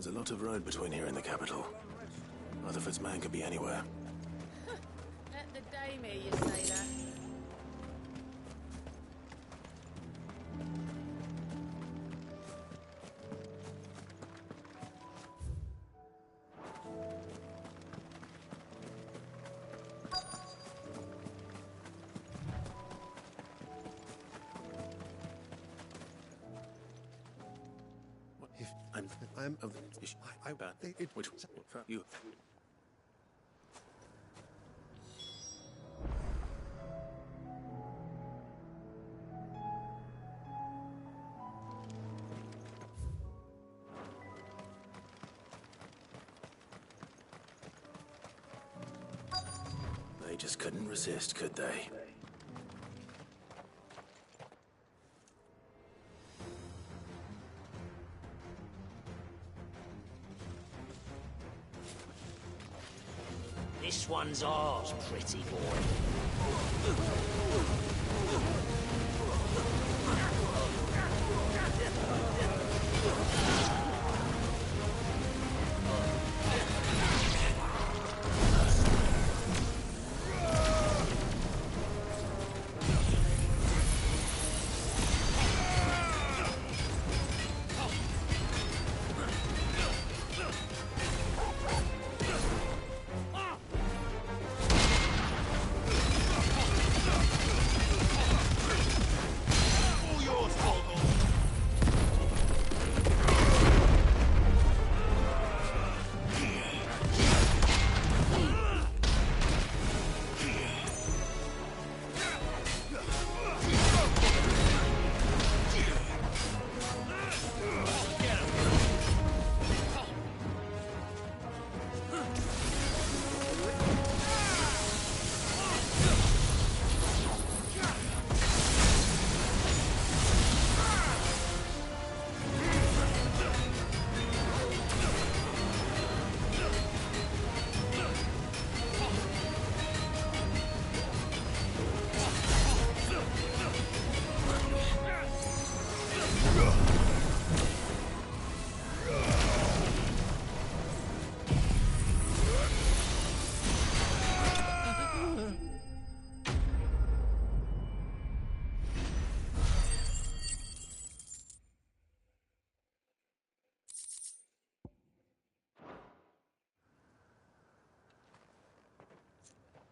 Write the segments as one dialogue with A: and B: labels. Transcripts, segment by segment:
A: There's a lot of road between here and the capital. Rutherford's man could be anywhere.
B: Let the dame hear you say that.
A: I'm of the issue. Which you. They just couldn't resist, could they?
C: This one's ours, pretty boy.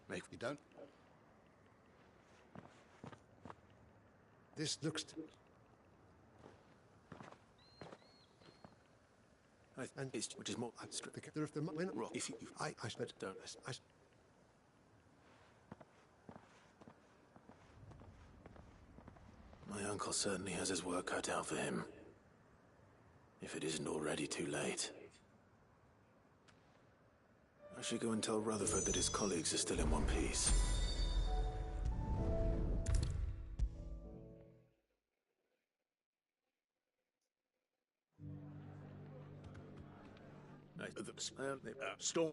D: Mate, you don't. This looks...
A: And it's which is more.
D: There if the when
A: if you
D: I spent
A: don't. My uncle certainly has his work cut out for him. If it isn't already too late. I should go and tell Rutherford that his colleagues are still in one piece.
E: Storm.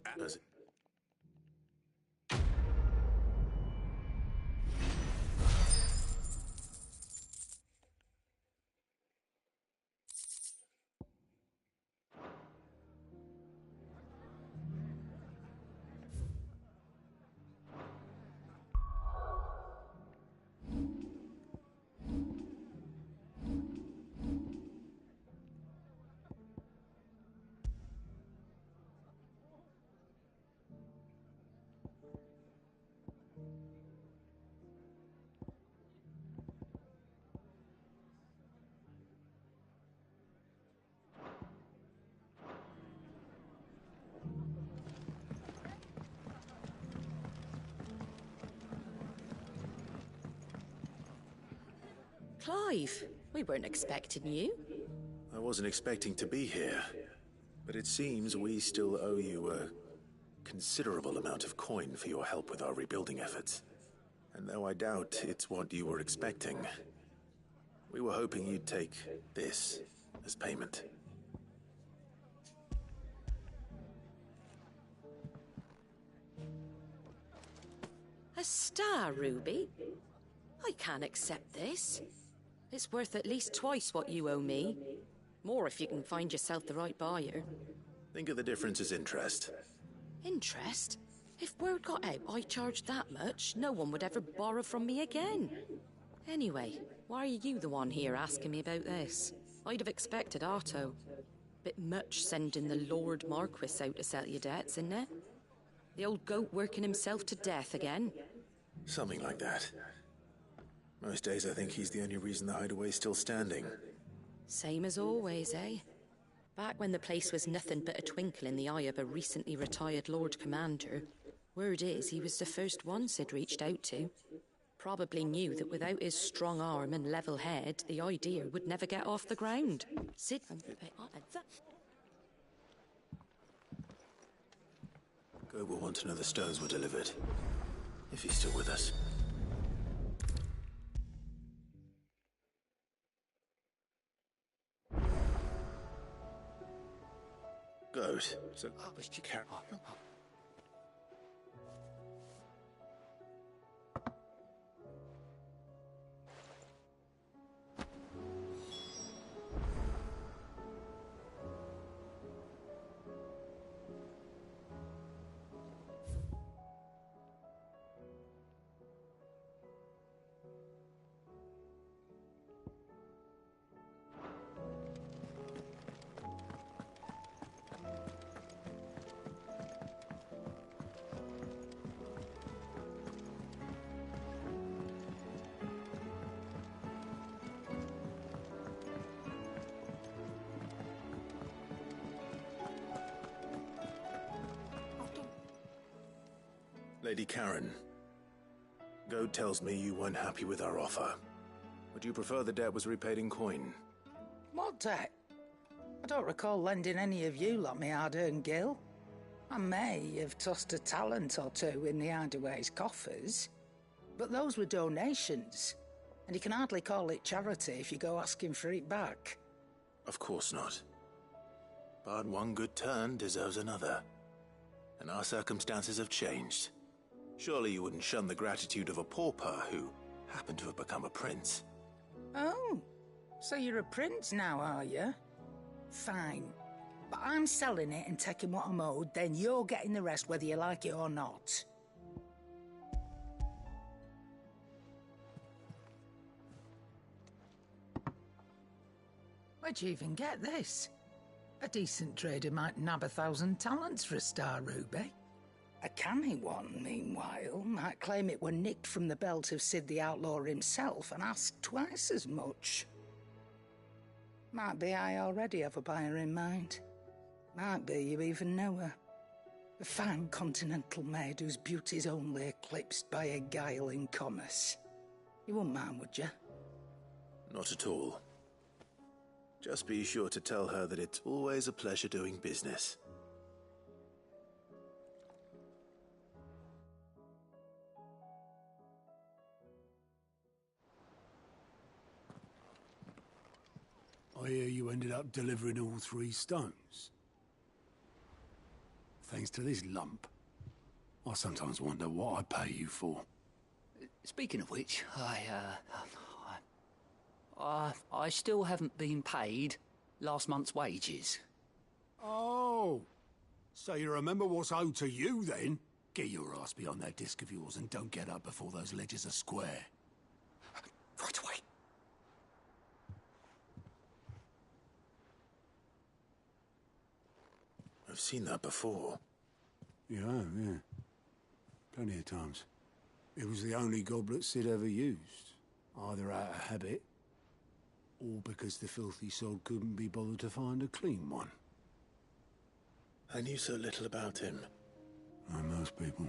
B: Clive, we weren't expecting you.
A: I wasn't expecting to be here, but it seems we still owe you a considerable amount of coin for your help with our rebuilding efforts. And though I doubt it's what you were expecting, we were hoping you'd take this as payment.
B: A star ruby? I can't accept this. It's worth at least twice what you owe me.
D: More if you can find yourself the right buyer.
A: Think of the difference as interest.
D: Interest? If word got out I charged that much, no one would ever borrow from me again. Anyway, why are you the one here asking me about this? I'd have expected Otto. Bit much sending the Lord Marquis out to settle your debts, isn't it? The old goat working himself to death again?
A: Something like that. Most days I think he's the only reason the hideaway's still standing.
D: Same as always, eh? Back when the place was nothing but a twinkle in the eye of a recently retired Lord Commander, word is he was the first one Sid reached out to. Probably knew that without his strong arm and level head, the idea would never get off the ground. Sid...
A: Goat will want to know the stones were delivered. If he's still with us. Goat. So... Lady Karen, Goat tells me you weren't happy with our offer. Would you prefer the debt was repaid in coin?
F: What debt? I don't recall lending any of you like me hard-earned gil. I may have tossed a talent or two in the Hideaway's coffers, but those were donations, and you can hardly call it charity if you go asking for it back.
A: Of course not. But one good turn deserves another. And our circumstances have changed. Surely you wouldn't shun the gratitude of a pauper who happened to have become a prince.
F: Oh, so you're a prince now, are you? Fine. But I'm selling it and taking what I'm owed, then you're getting the rest whether you like it or not. Where'd you even get this? A decent trader might nab 1,000 talents for a star ruby. A canny one, meanwhile, might claim it were nicked from the belt of Sid the Outlaw himself and ask twice as much. Might be I already have a buyer in mind. Might be you even know her. A fine continental maid whose beauty's only eclipsed by a guile in commerce. You wouldn't mind, would you?
A: Not at all. Just be sure to tell her that it's always a pleasure doing business.
E: I hear you ended up delivering all 3 stones. Thanks to this lump. I sometimes wonder what I pay you for.
C: Speaking of which, I still haven't been paid last month's wages.
E: Oh, so you remember what's owed to you then? Get your ass behind that disc of yours and don't get up before those ledgers are square.
C: Right away.
A: I've seen that before.
E: You have, yeah. Plenty of times. It was the only goblet Sid ever used. Either out of habit, or because the filthy sod couldn't be bothered to find a clean one.
A: I knew so little about him.
E: Like most people.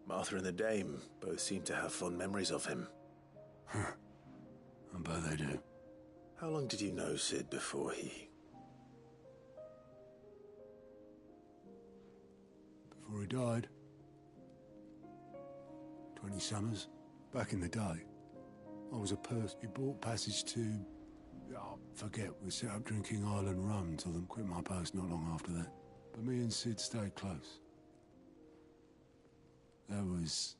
A: Martha and the Dame both seem to have fond memories of him.
E: I bet they do.
A: How long did you know Sid before he...
E: Before he died. 20 summers. Back in the day. I was a person who bought passage to... forget, we set up drinking Island rum till them quit my post not long after that. But me and Sid stayed close. There was...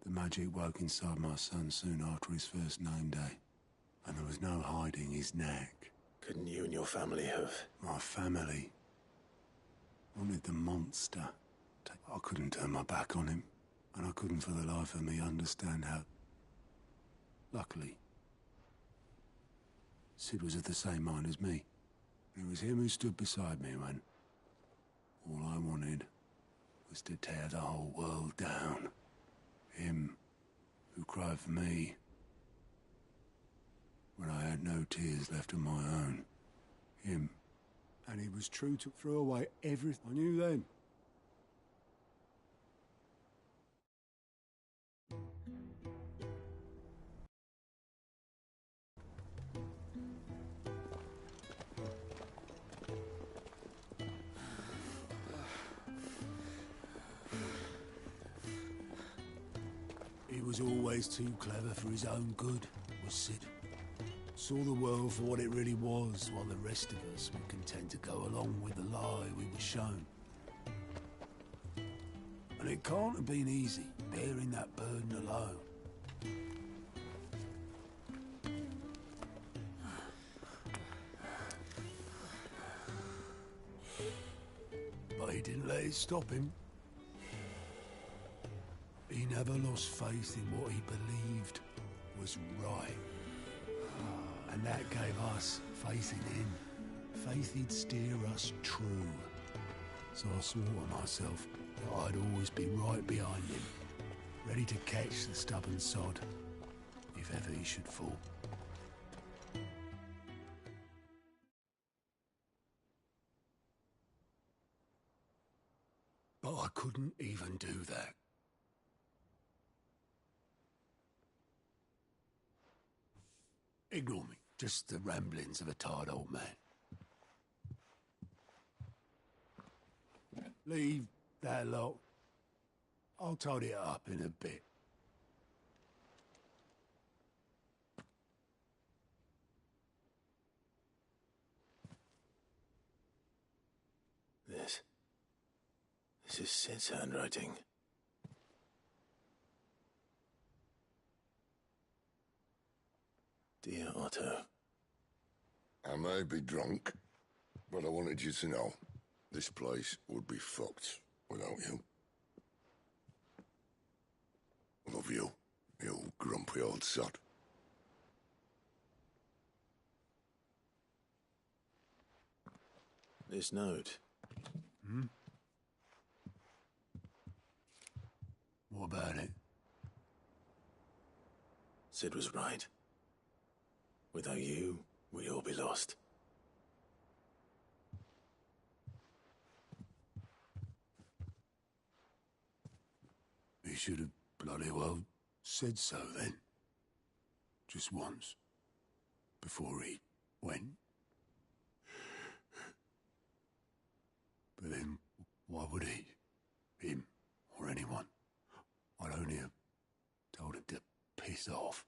E: The magic woke inside my son soon after his first name day. And there was no hiding his knack
A: Couldn't you and your family have...
E: My family wanted the monster. I couldn't turn my back on him, and I couldn't for the life of me understand how... Luckily, Sid was of the same mind as me. It was him who stood beside me when all I wanted was to tear the whole world down. Him who cried for me when I had no tears left of my own. Him. And he was true to throw away everything I knew then. He was always too clever for his own good, was Sid. Saw the world for what it really was, while the rest of us were content to go along with the lie we were shown. And it can't have been easy, bearing that burden alone. But he didn't let it stop him. He never lost faith in what he believed was right. And that gave us faith in him. Faith he'd steer us true. So I swore to myself that I'd always be right behind him, ready to catch the stubborn sod, if ever he should fall. But I couldn't even do that. Ignore me. Just the ramblings of a tired old man. Leave that lot. I'll tidy it up in a bit.
A: This is Sid's handwriting. Dear Otto.
G: I may be drunk, but I wanted you to know this place would be fucked without you. Love you, you grumpy old sod.
A: This note.
E: What about it?
A: Sid was right. Without you, we'd all be lost.
E: He should have bloody well said so then. Just once. Before he went. But then, why would he? Him, or anyone? I'd only have told him to piss off.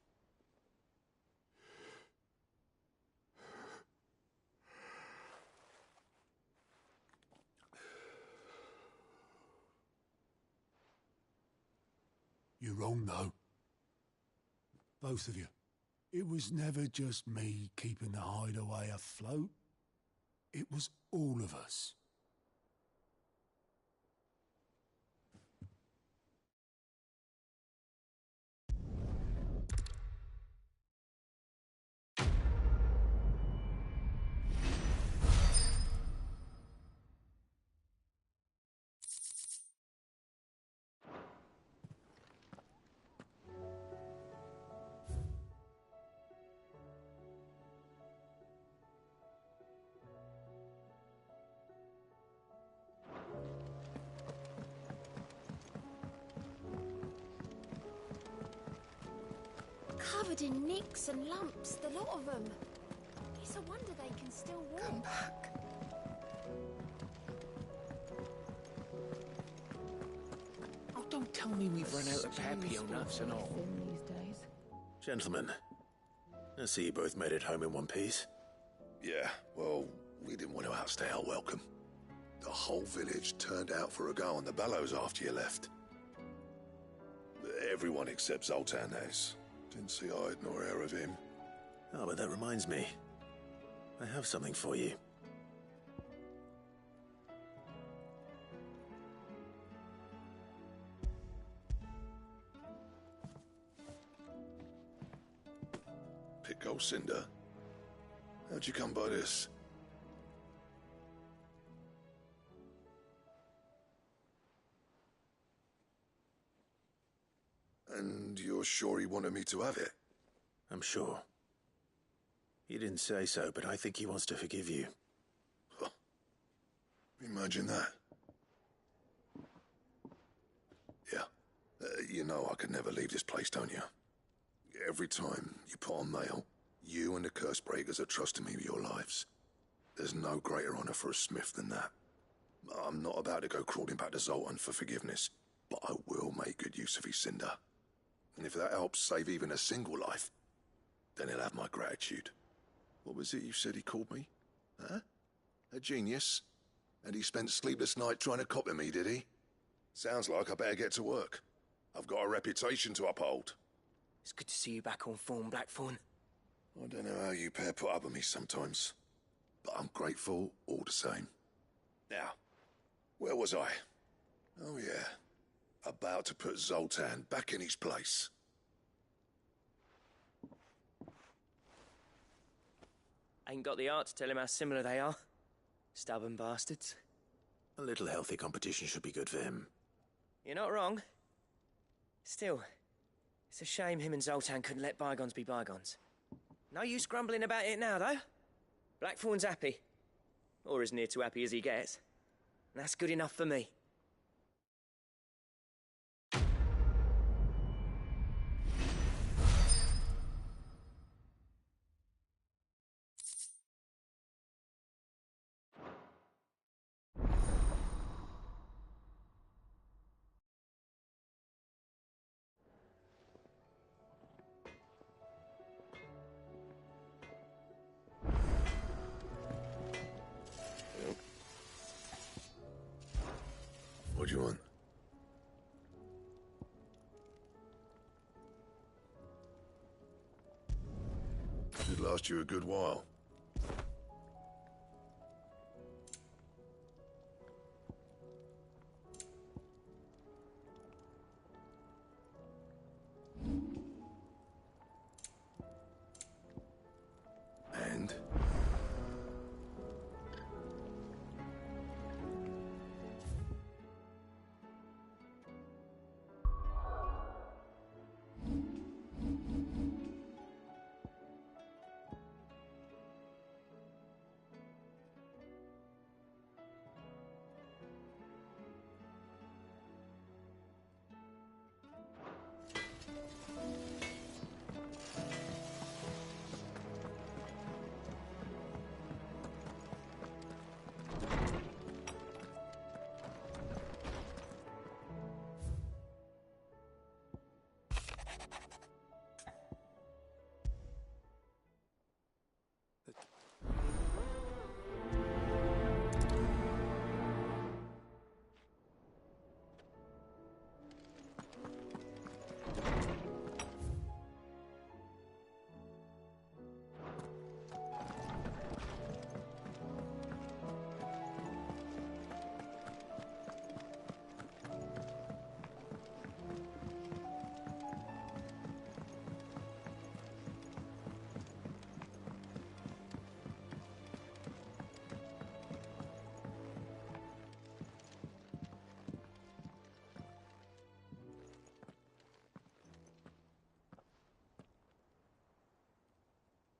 E: You're wrong, though. Both of you. It was never just me keeping the hideaway afloat. It was all of us.
H: Covered in nicks and lumps, the lot of them. It's a wonder they can still walk.
F: Come back.
I: Oh, don't tell me we've run out of Papio nuts and all.
A: Gentlemen, I see you both made it home in one piece.
G: Yeah, well, we didn't want to outstay our welcome. The whole village turned out for a go on the bellows after you left. Everyone except Zoltan has. Didn't see hide nor hair of him.
A: Oh, but that reminds me. I have something for you.
G: Pico Cinder? How'd you come by this? And you're sure he wanted me to have it?
A: I'm sure. He didn't say so, but I think he wants to forgive you.
G: Huh. Imagine that. Yeah. You know I could never leave this place, don't you? Every time you put on mail, you and the Cursebreakers are trusting me with your lives. There's no greater honor for a Smith than that. I'm not about to go crawling back to Zoltan for forgiveness, but I will make good use of his cinder. And if that helps save even a single life, then he'll have my gratitude. What was it you said he called me? Huh? A genius? And he spent sleepless night trying to copy me, did he? Sounds like I better get to work. I've got a reputation to uphold.
I: It's good to see you back on form, Blackthorn.
G: I don't know how you pair put up with me sometimes, but I'm grateful all the same. Now, where was I? Oh yeah, about to put Zoltan back in his place.
I: Ain't got the art to tell him how similar they are. Stubborn bastards.
A: A little healthy competition should be good for him.
I: You're not wrong. Still, it's a shame him and Zoltan couldn't let bygones be bygones. No use grumbling about it now, though. Blackthorn's happy. Or as near to happy as he gets. And that's good enough for me.
G: What do you want? Should last you a good while. And?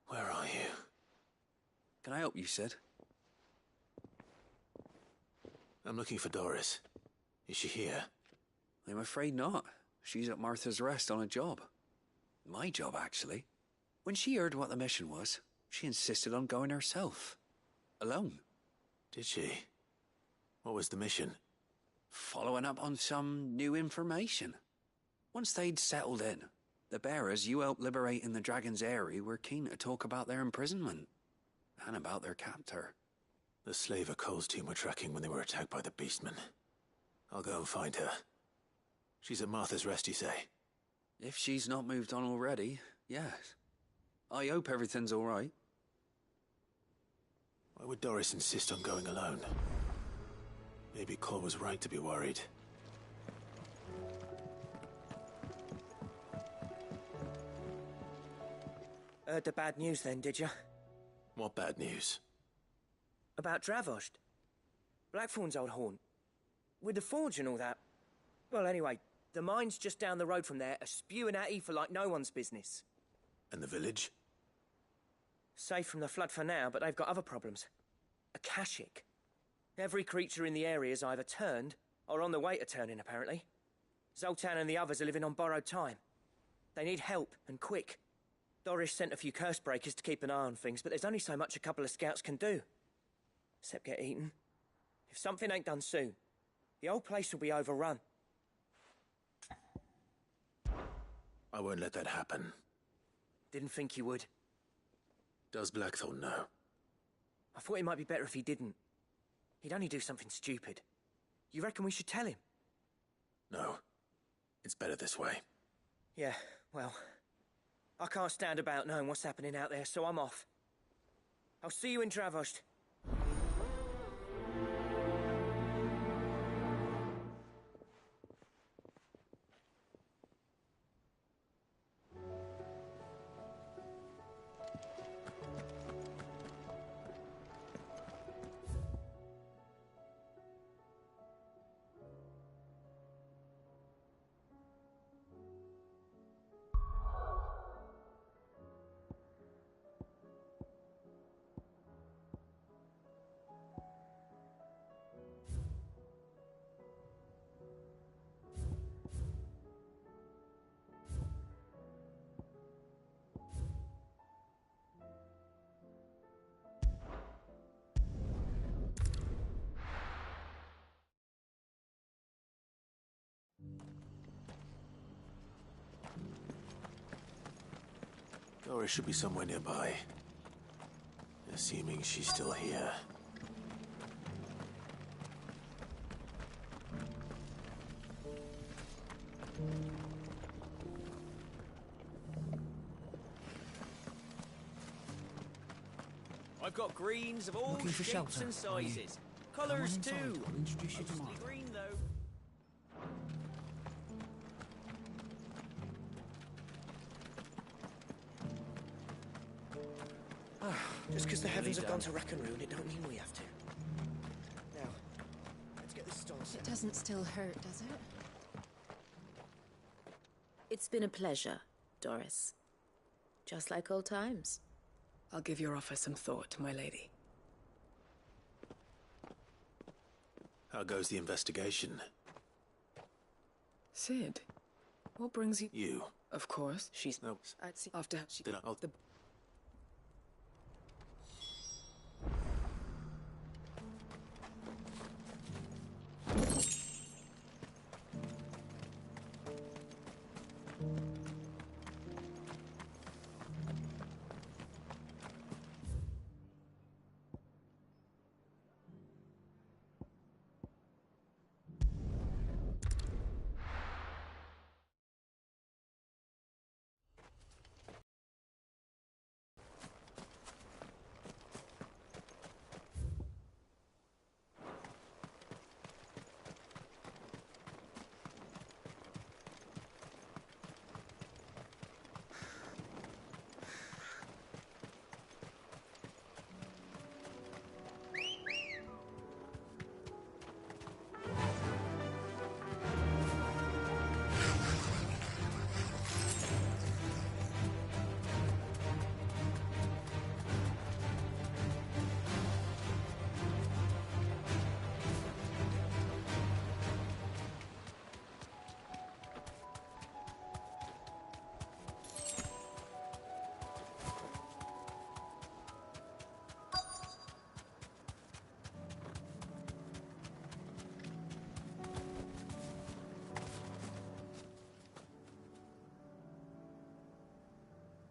A: Where are you?
C: Can I help you, Sid?
A: I'm looking for Doris. Is she here?
C: I'm afraid not. She's at Martha's Rest on a job. My job, actually. When she heard what the mission was, she insisted on going herself. Alone.
A: Did she? What was the mission?
C: Following up on some new information. Once they'd settled in, the bearers you helped liberate in the Dragon's Eyrie were keen to talk about their imprisonment. And about their captor.
A: The slaver Cole's team were tracking when they were attacked by the Beastmen. I'll go and find her. She's at Martha's Rest, you say?
C: If she's not moved on already, yes. I hope everything's all right.
A: Why would Doris insist on going alone? Maybe Cole was right to be worried.
I: Heard the bad news then, did you?
A: What bad news?
I: About Dravost. Blackthorn's old haunt. With the forge and all that. Well, anyway, the mines just down the road from there are spewing out ether like no one's business.
A: And the village?
I: Safe from the flood for now, but they've got other problems. Akashic. Every creature in the area is either turned or on the way to turning, apparently. Zoltan and the others are living on borrowed time. They need help, and quick. Doris sent a few curse breakers to keep an eye on things, but there's only so much a couple of scouts can do. Except get eaten. If something ain't done soon, the whole place will be overrun.
A: I won't let that happen.
I: Didn't think you would.
A: Does Blackthorn know?
I: I thought it might be better if he didn't. He'd only do something stupid. You reckon we should tell him?
A: No. It's better this way.
I: Yeah, well, I can't stand about knowing what's happening out there, so I'm off. I'll see you in Dravost.
A: Doris should be somewhere nearby. Assuming she's still here.
I: I've got greens of all
J: Looking for
I: shapes
J: shelter,
I: and
J: are you?
I: sizes. Colours
J: Come on inside,
I: too.
J: I'll introduce you to
I: Mostly
J: mine.
I: green though. Just because the heavens have gone to rack and ruin, it don't mean we have to. Now, let's get this started.
K: It doesn't still hurt, does it?
D: It's been a pleasure, Doris. Just like old times.
L: I'll give your offer some thought, my lady.
A: How goes the investigation?
L: Sid, what brings you...
A: You.
L: Of course, she's...
A: No.
L: I'd see after she...
A: Did I...
L: The...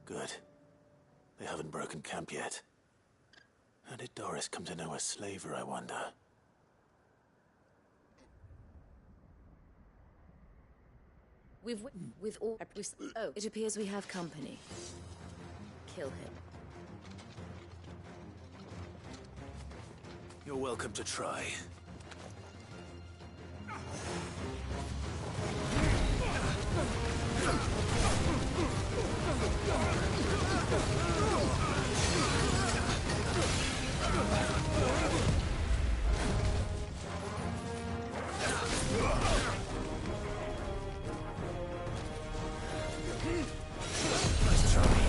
A: Good. They haven't broken camp yet. How did Doris come to know a slaver, I wonder?
D: Oh, it appears we have company. Kill him.
A: You're welcome to try. Let's try.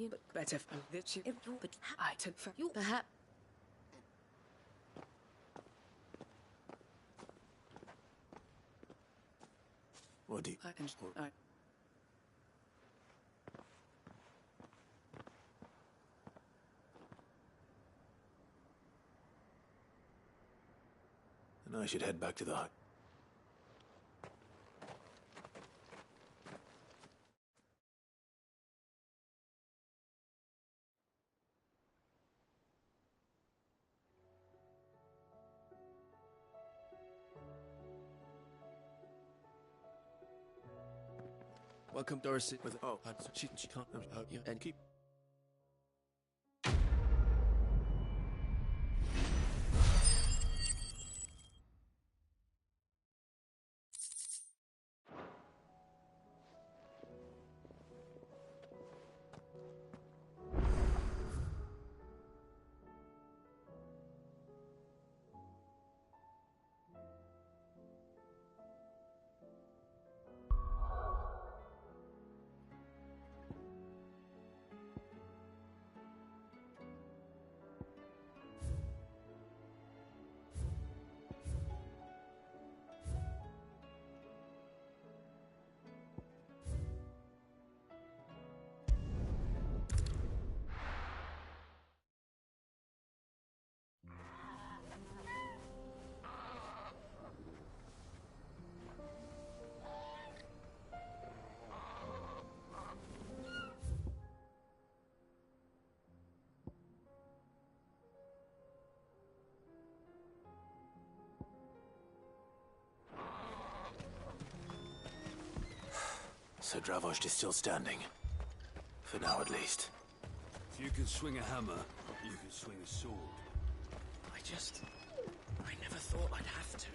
L: You look better from this. You, but I took for you.
D: Perhaps.
A: What do you...
L: I
A: And I should head back to the hut.
J: Welcome, Dorothy.
A: With
J: she can't. Yeah, and keep.
A: So Dravost is still standing. For now, at least.
E: If you can swing a hammer, you can swing a sword.
J: I never thought I'd have to.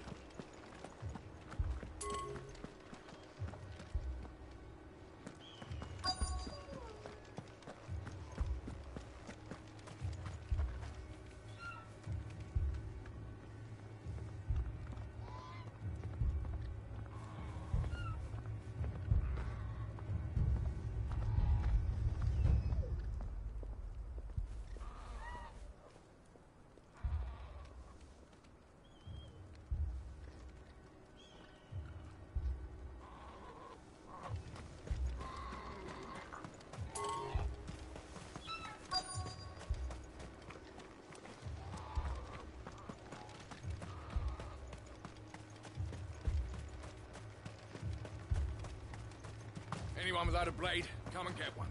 M: Anyone without a blade, come and get one.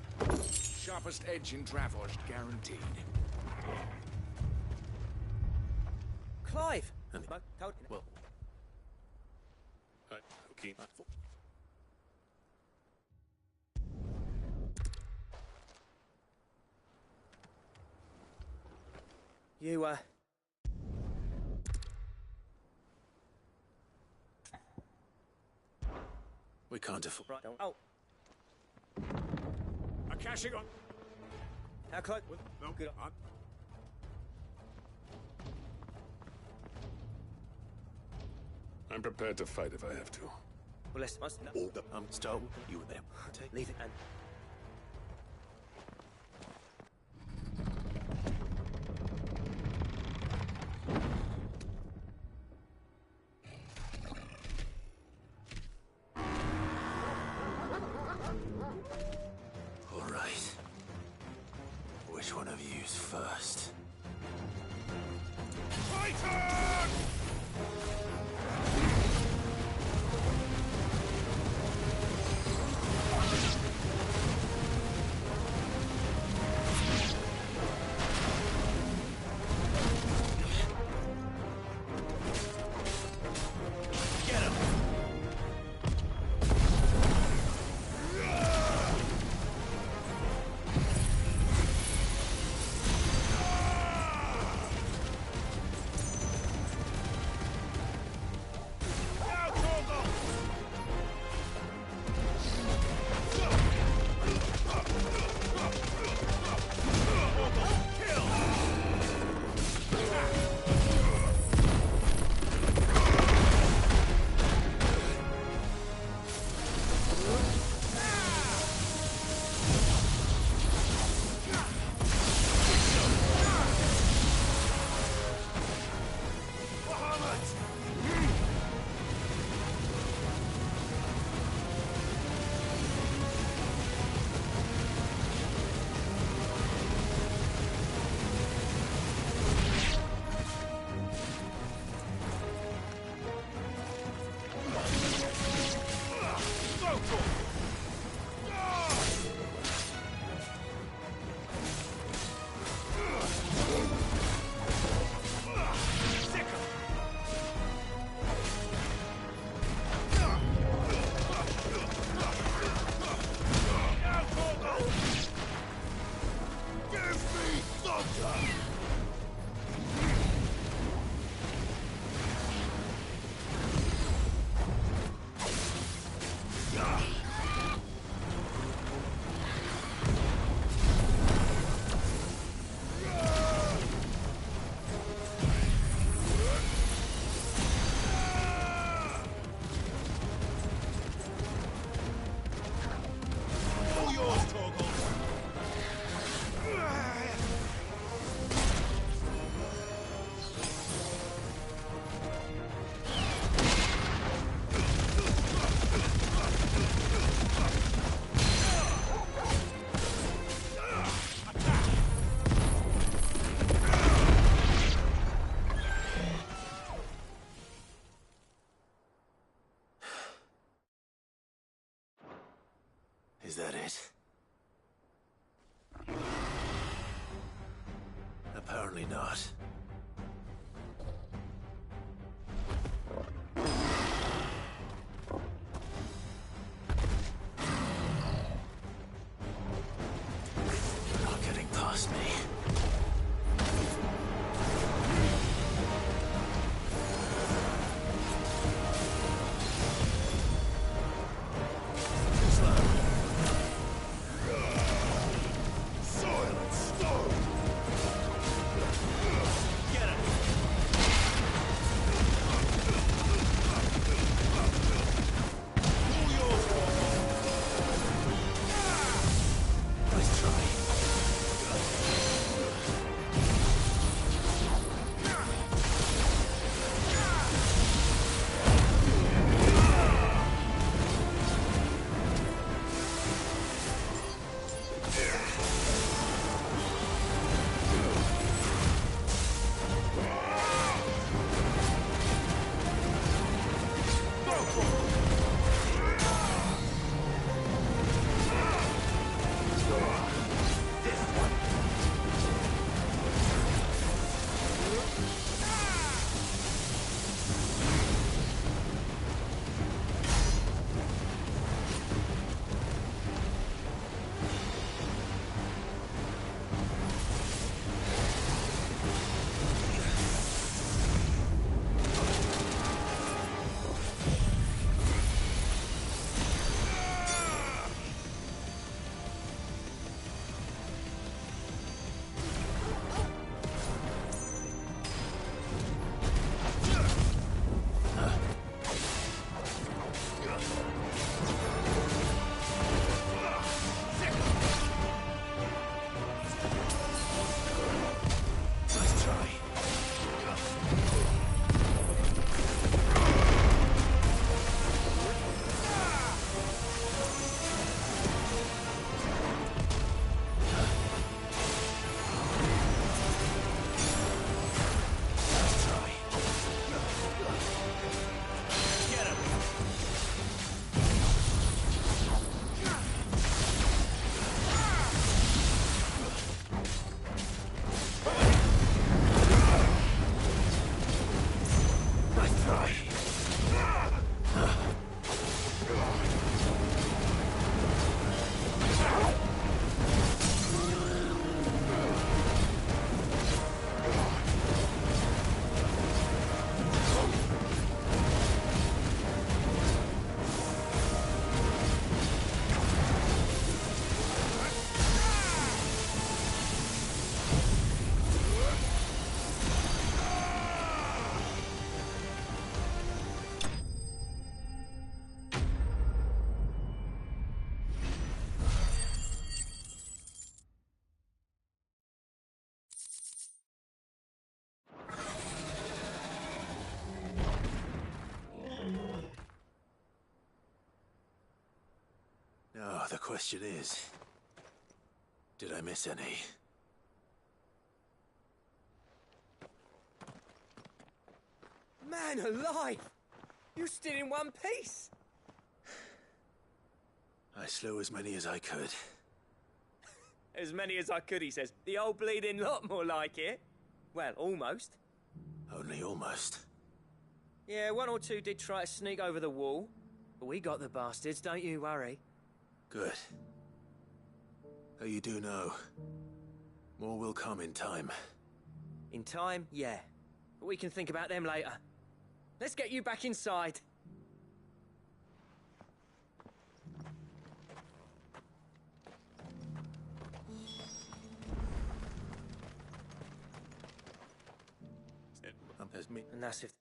M: Sharpest edge in Dravost, guaranteed.
I: Clive!
A: Well...
I: You,
A: We can't afford...
I: Right, don't... Oh.
M: Akashic on.
I: How close?
M: No,
I: Good.
M: on. I'm prepared to fight if I have to.
I: Well, let's... No.
A: Start with you and them.
I: Leave it and...
A: All right. Which one of you's first? Is that it? Apparently not. You're not getting past me. question is, did I miss any?
I: Man alive! You still in one piece!
A: I slew as many as I could.
I: As many as I could, he says. The old bleeding lot, more like it. Well, almost.
A: Only almost.
I: Yeah, one or two did try to sneak over the wall. But we got the bastards, don't you worry.
A: Good. Though you do know, more will come in time.
I: In time, yeah. But we can think about them later. Let's get you back inside.
A: There's me.
I: And that's if...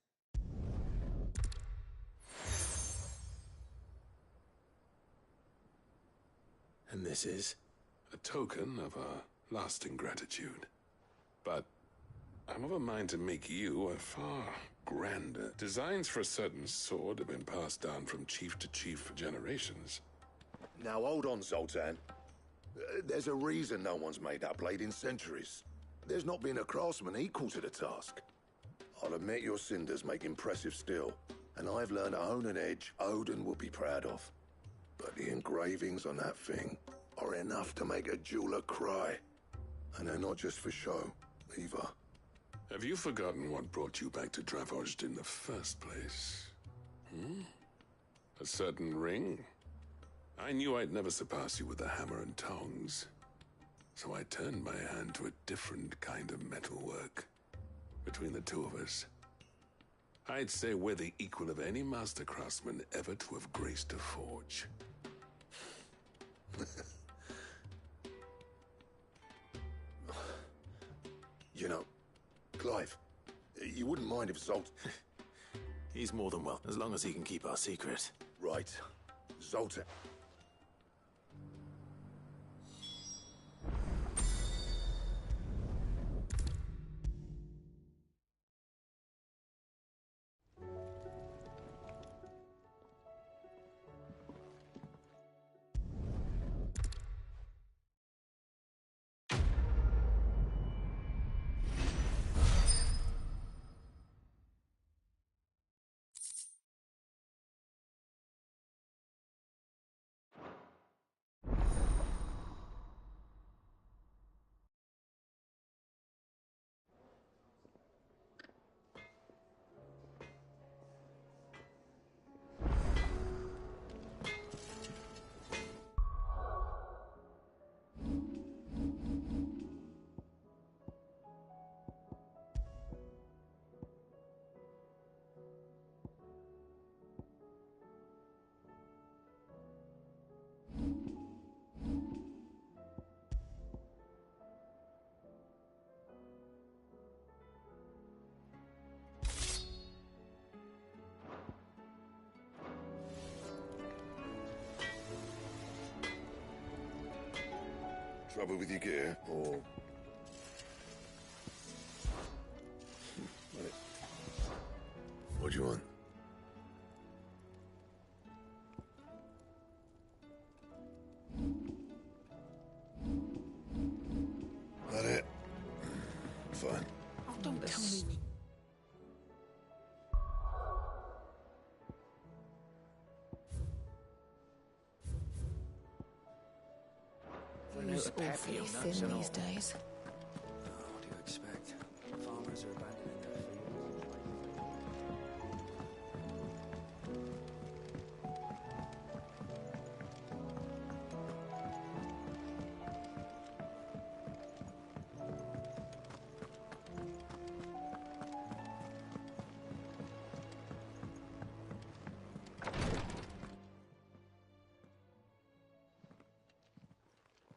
A: And this is?
N: A token of a lasting gratitude. But I'm of a mind to make you a far grander. Designs for a certain sword have been passed down from chief to chief for generations.
G: Now hold on, Zoltan. There's a reason no one's made that blade in centuries. There's not been a craftsman equal to the task. I'll admit your cinders make impressive steel, and I've learned to hone an edge Odin will be proud of. But the engravings on that thing are enough to make a jeweler cry. And they're not just for show, either.
N: Have you forgotten what brought you back to Dravojd in the first place? A certain ring? I knew I'd never surpass you with the hammer and tongs. So I turned my hand to a different kind of metalwork. Between the two of us, I'd say we're the equal of any master craftsman ever to have graced a forge.
G: You know, Clive, you wouldn't mind if Zolt...
A: He's more than welcome, as long as he can keep our secret.
G: Right. Zoltan. Trouble with your gear, or... What do you want? That it? Fine.
F: Oh, don't tell me.
K: Who's awfully thin these days?
C: What do you expect? Farmers are abandoning their fields.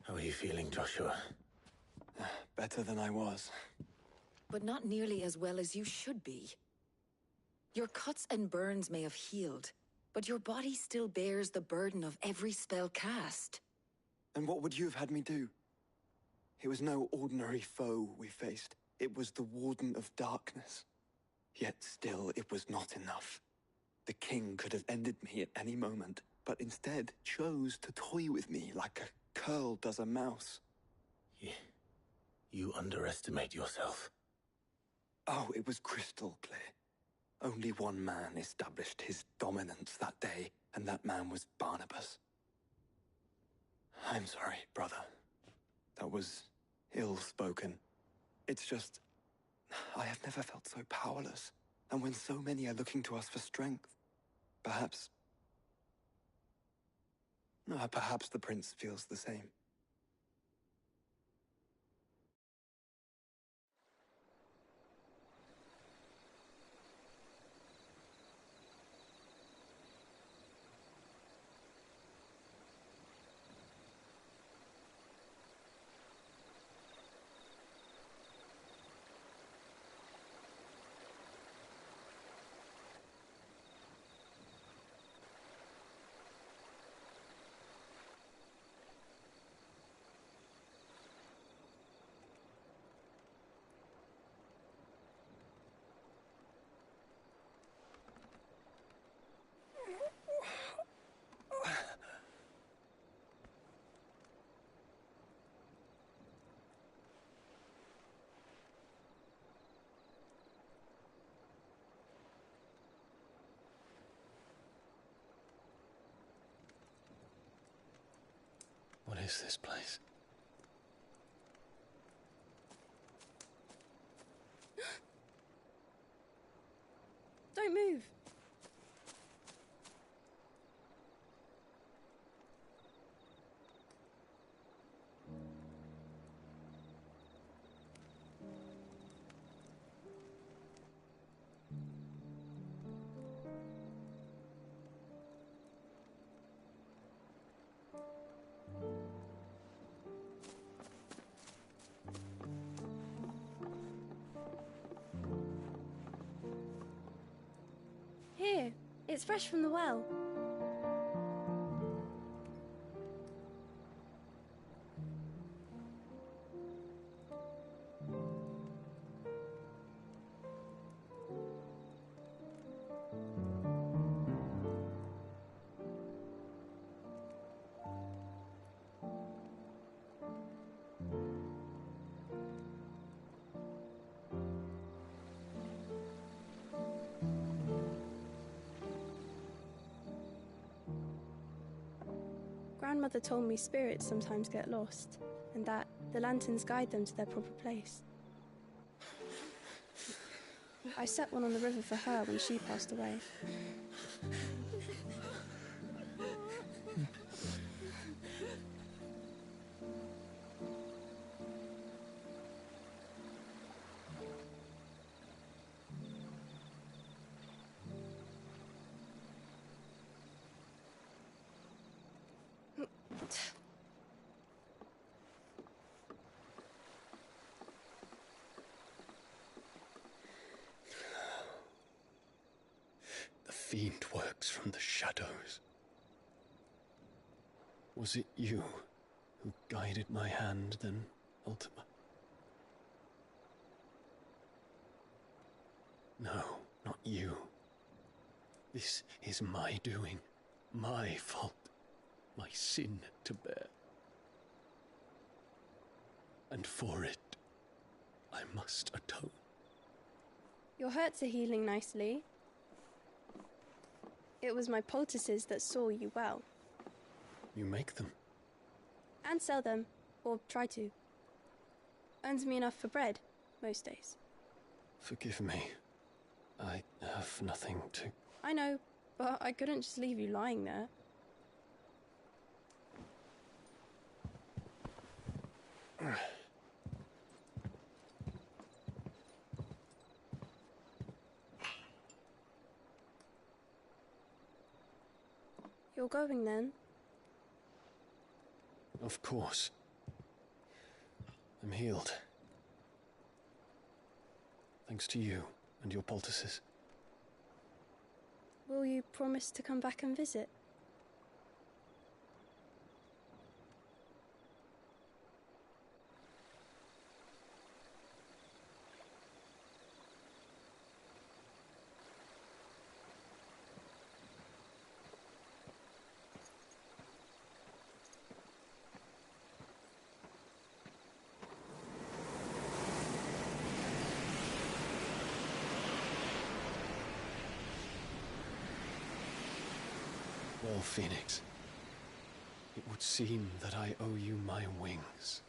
A: How are you feeling, Joshua?
O: Better than I was.
D: But not nearly as well as you should be. Your cuts and burns may have healed, but your body still bears the burden of every spell cast.
O: And what would you have had me do? It was no ordinary foe we faced. It was the Warden of Darkness. Yet still, it was not enough. The king could have ended me at any moment. but instead chose to toy with me like a curl does a mouse.
P: You underestimate yourself.
O: Oh, it was crystal clear. Only one man established his dominance that day, and that man was Barnabas. I'm sorry, brother. That was ill-spoken. It's just, I have never felt so powerless. And when so many are looking to us for strength, perhaps the prince feels the same.
J: What is this place?
Q: Don't move. Here, it's fresh from the well. Grandmother told me spirits sometimes get lost, and that the lanterns guide them to their proper place. I set one on the river for her when she passed away.
J: The fiend works from the shadows. Was it you who guided my hand, then, Ultima? No, not you. This is my doing, my fault, my sin to bear. And for it, I must atone.
Q: Your hurts are healing nicely. It was my poultices that saw you well.
J: You make them?
Q: And sell them, or try to. Earns me enough for bread, most days.
J: Forgive me. I have nothing to...
Q: I know, but I couldn't just leave you lying there. You're going then?
J: Of course. I'm healed. Thanks to you and your poultices.
Q: Will you promise to come back and visit?
J: War Phoenix, it would seem that I owe you my wings.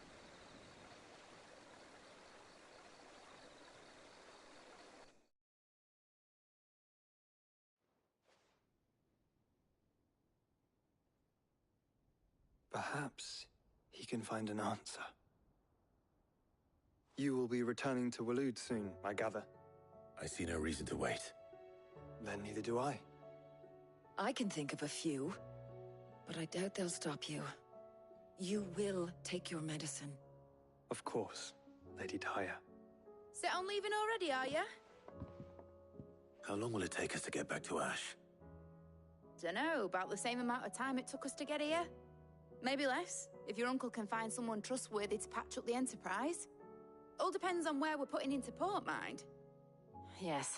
O: Perhaps he can find an answer. You will be returning to Waloed soon, I gather.
P: I see no reason to wait.
O: Then neither do I.
D: I can think of a few, but I doubt they'll stop you. You will take your medicine.
O: Of course, Lady Daya.
B: Set on leaving already, are you?
A: How long will it take us to get back to Ash?
B: Dunno, about the same amount of time it took us to get here. Maybe less, if your uncle can find someone trustworthy to patch up the Enterprise. All depends on where we're putting into port, mind.
R: Yes.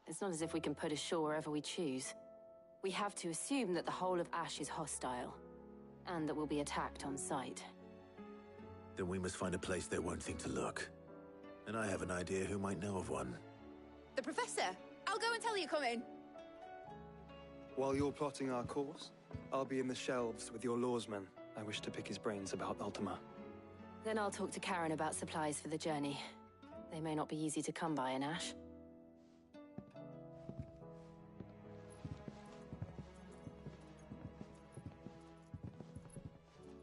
R: It's not as if we can put ashore wherever we choose. We have to assume that the whole of Ash is hostile, and that we'll be attacked on sight.
A: Then we must find a place they won't think to look. And I have an idea who might know of one.
B: The Professor! I'll go and tell you come in.
O: While you're plotting our course, I'll be in the shelves with your lawsman. I wish to pick his brains about Ultima.
R: Then I'll talk to Karen about supplies for the journey. They may not be easy to come by in Ash.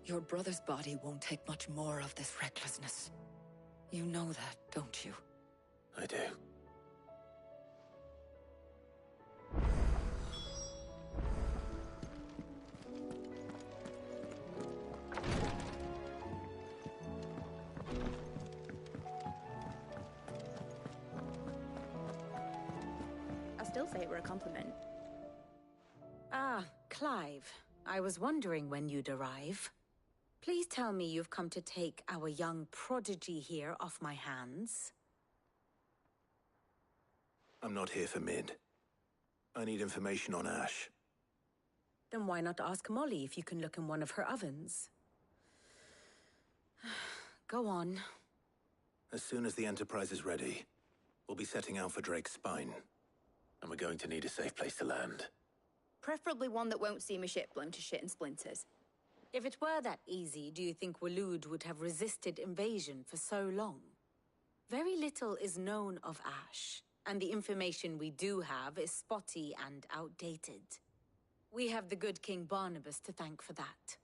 D: Your brother's body won't take much more of this recklessness. You know that, don't you?
A: I do.
B: I still say it were a compliment.
S: Ah, Clive. I was wondering when you'd arrive. Please tell me you've come to take our young prodigy here off my hands.
A: I'm not here for Mid. I need information on Ash.
S: Then why not ask Molly if you can look in one of her ovens? Go on.
A: As soon as the Enterprise is ready, we'll be setting out for Drake's Spine. And we're going to need a safe place to land.
B: Preferably one that won't see my ship blown to shit and splinters.
S: If it were that easy, do you think Waloed would have resisted invasion for so long? Very little is known of Ash, and the information we do have is spotty and outdated. We have the good King Barnabas to thank for that.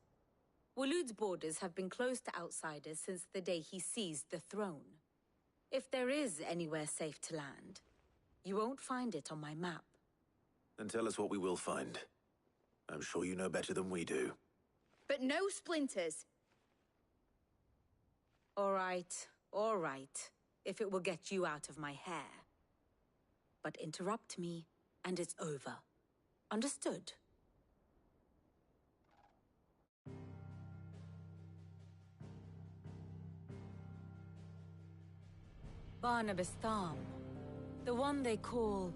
S: Waloed's borders have been closed to outsiders since the day he seized the throne. If there is anywhere safe to land, you won't find it on my map.
A: Then tell us what we will find. I'm sure you know better than we do.
B: But no splinters.
S: All right, if it will get you out of my hair. But interrupt me, and it's over. Understood? Barnabas Tham, the one they call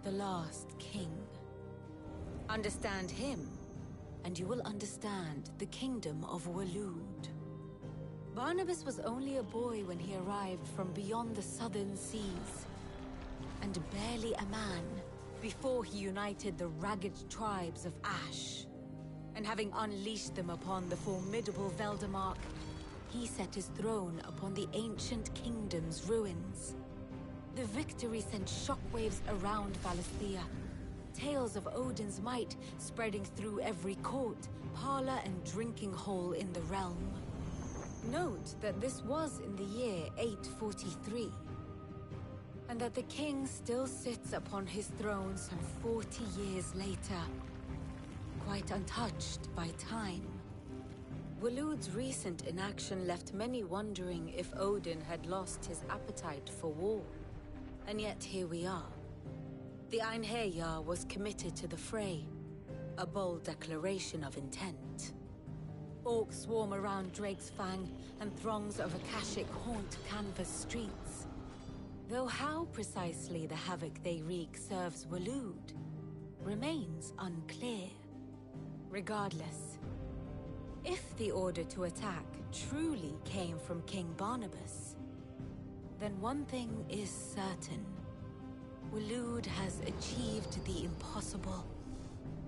S: the Last King. Understand him, and you will understand the kingdom of Waloed. Barnabas was only a boy when he arrived from beyond the southern seas, and barely a man before he united the ragged tribes of Ash. And having unleashed them upon the formidable Veldamark, he set his throne upon the ancient kingdom's ruins. The victory sent shockwaves around Valisthea, tales of Odin's might spreading through every court, parlor, and drinking hole in the realm. Note that this was in the year 843, and that the king still sits upon his throne some 40 years later, quite untouched by time. Waloed's recent inaction left many wondering if Odin had lost his appetite for war. And yet here we are. The Einherjar was committed to the fray, a bold declaration of intent. Orcs swarm around Drake's Fang, and throngs of Akashic haunt Canvas streets. Though how precisely the havoc they wreak serves Waloed remains unclear. Regardless, if the order to attack truly came from King Barnabas, then one thing is certain. Waloed has achieved the impossible.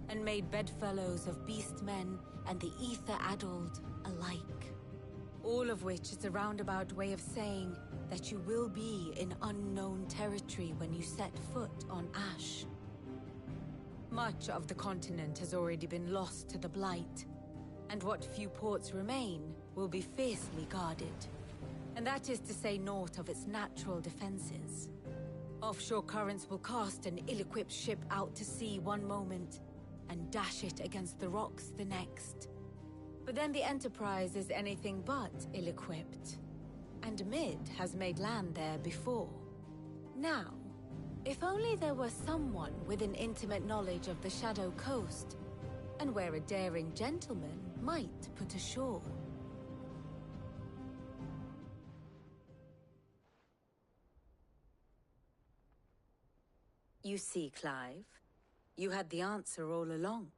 S: and made bedfellows of beastmen and the ether-addled alike. All of which is a roundabout way of saying that you will be in unknown territory when you set foot on Ash. Much of the continent has already been lost to the Blight, and what few ports remain will be fiercely guarded. And that is to say naught of its natural defenses. Offshore currents will cast an ill-equipped ship out to sea one moment, and dash it against the rocks the next. But then the Enterprise is anything but ill-equipped. And Mid has made land there before. Now, if only there were someone with an intimate knowledge of the Shadow Coast, and where a daring gentleman might put ashore. You see, Clive, you had the answer all along.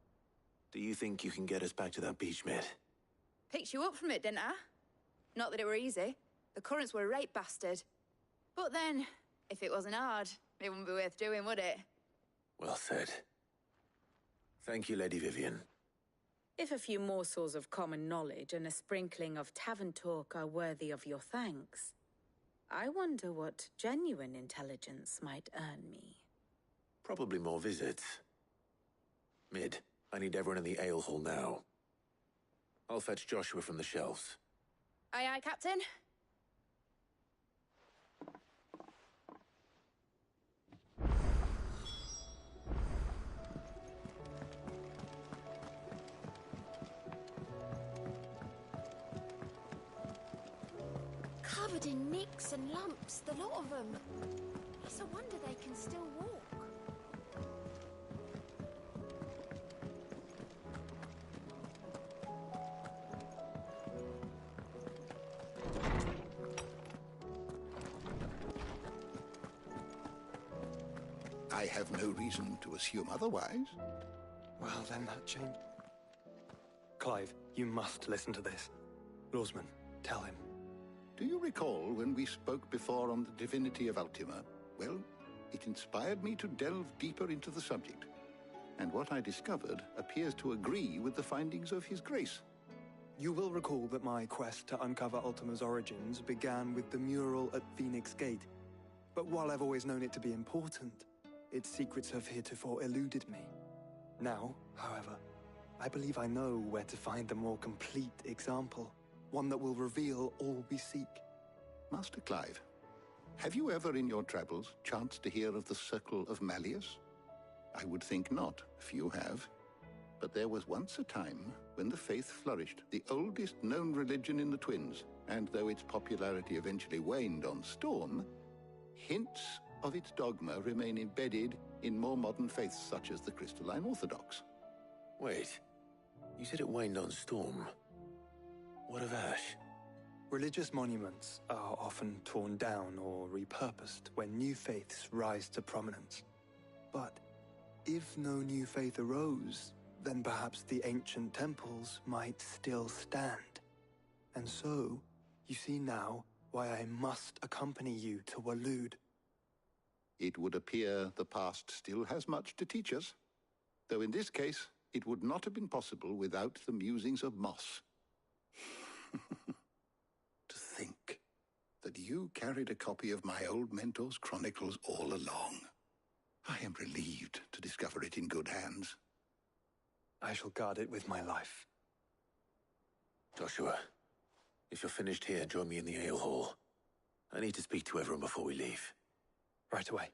P: Do you think you can get us back to that beach, Mid?
B: Picked you up from it, didn't I? Not that it were easy. The currents were a right bastard. But then, if it wasn't hard, it wouldn't be worth doing, would it?
P: Well said. Thank you, Lady Vivian.
S: If a few morsels of common knowledge and a sprinkling of tavern talk are worthy of your thanks, I wonder what genuine intelligence might earn me.
P: Probably more visits. Mid, I need everyone in the ale hall now. I'll fetch Joshua from the shelves.
B: Aye, aye, Captain.
H: Covered in nicks and lumps, the lot of them. It's a wonder they can still walk.
T: I have no reason to assume otherwise.
O: Well, then that change... Clive, you must listen to this. Lawsman, tell him.
T: Do you recall when we spoke before on the divinity of Ultima? Well, it inspired me to delve deeper into the subject. And what I discovered appears to agree with the findings of His Grace.
O: You will recall that my quest to uncover Ultima's origins began with the mural at Phoenix Gate. But while I've always known it to be important, its secrets have heretofore eluded me. Now, however, I believe I know where to find the more complete example. One that will reveal all we seek.
T: Master Clive, have you ever in your travels chanced to hear of the Circle of Malleus? I would think not, few have. But there was once a time when the faith flourished, the oldest known religion in the Twins, and though its popularity eventually waned on Storm, hints of its dogma remain embedded in more modern faiths such as the Crystalline Orthodox.
P: Wait, you said it waned on Storm. What of Ash?
O: Religious monuments are often torn down or repurposed when new faiths rise to prominence. But if no new faith arose, then perhaps the ancient temples might still stand. And so, you see now why I must accompany you to Waloed.
T: It would appear the past still has much to teach us, though in this case, it would not have been possible without the musings of Moss. To think that you carried a copy of my old mentor's chronicles all along. I am relieved to discover it in good hands.
O: I shall guard it with my life.
P: Joshua, if you're finished here, join me in the ale hall. I need to speak to everyone before we leave.
O: Right away.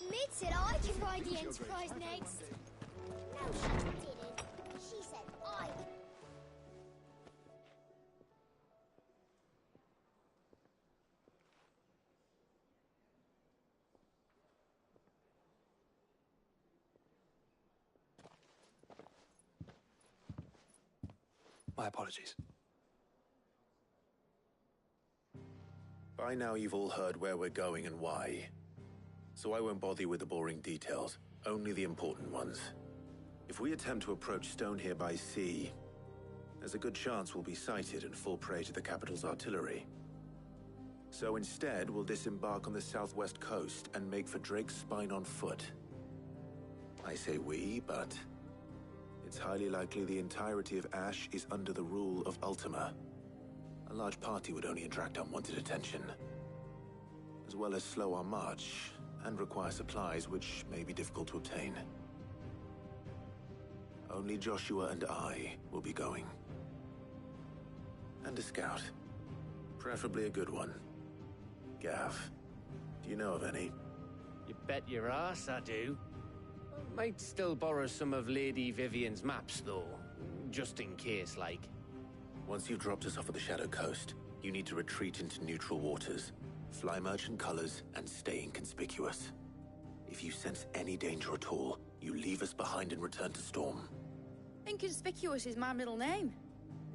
H: Mid said I could ride the Enterprise next. No, she didn't. She said I would.
O: My apologies.
A: By now you've all heard where we're going and why. So I won't bother you with the boring details, only the important ones. If we attempt to approach Stone here by sea, there's a good chance we'll be sighted and fall prey to the capital's artillery. So instead, we'll disembark on the southwest coast and make for Drake's Spine on foot. I say we, but it's highly likely the entirety of Ash is under the rule of Ultima. A large party would only attract unwanted attention, as well as slow our march and require supplies which may be difficult to obtain. Only Joshua and I will be going. And a scout. Preferably a good one. Gav, do you know of any?
U: You bet your ass I do. Might still borrow some of Lady Vivian's maps, though. Just in case, like.
A: Once you've dropped us off at the Shadow Coast, you need to retreat into neutral waters, fly merchant colors, and stay inconspicuous. If you sense any danger at all, you leave us behind and return to Storm.
B: Inconspicuous is my middle name.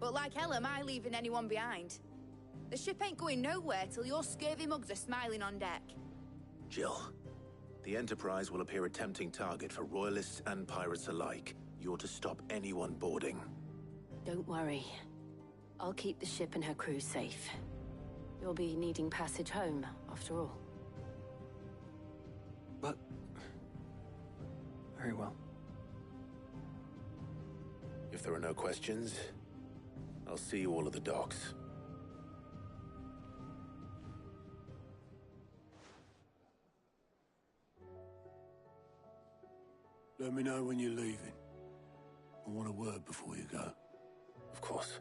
B: But like hell am I leaving anyone behind. The ship ain't going nowhere till your scurvy mugs are smiling on deck.
A: Jill, the Enterprise will appear a tempting target for royalists and pirates alike. You're to stop anyone boarding.
R: Don't worry. I'll keep the ship and her crew safe. You'll be needing passage home, after all.
O: But... very well.
A: If there are no questions, I'll see you all at the docks.
E: Let me know when you're leaving. I want a word before you go.
A: Of course.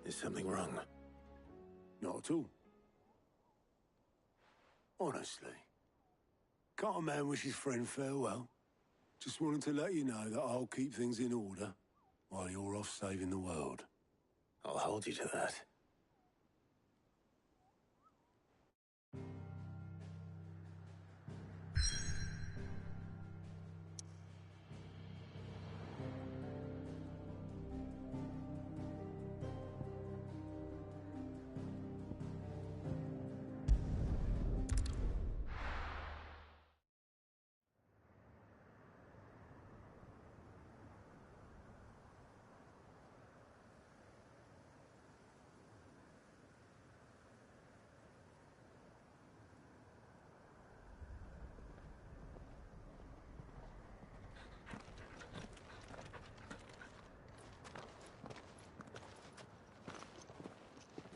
A: Is something wrong?
E: Not at all. Honestly. Can't a man wish his friend farewell? Just wanted to let you know that I'll keep things in order while you're off saving the world.
A: I'll hold you to that.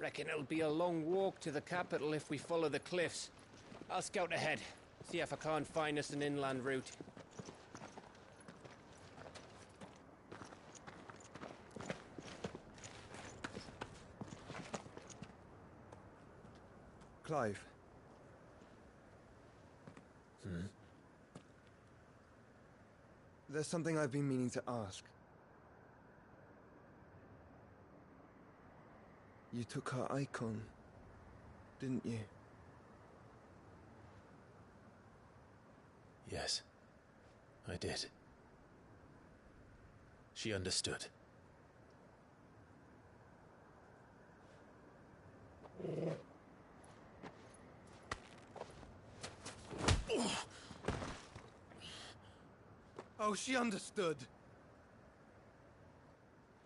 U: Reckon it'll be a long walk to the capital if we follow the cliffs. I'll scout ahead, see if I can't find us an inland route.
O: Clive. There's something I've been meaning to ask. You took her icon, didn't you?
A: Yes, I did. She understood.
O: Oh, she understood.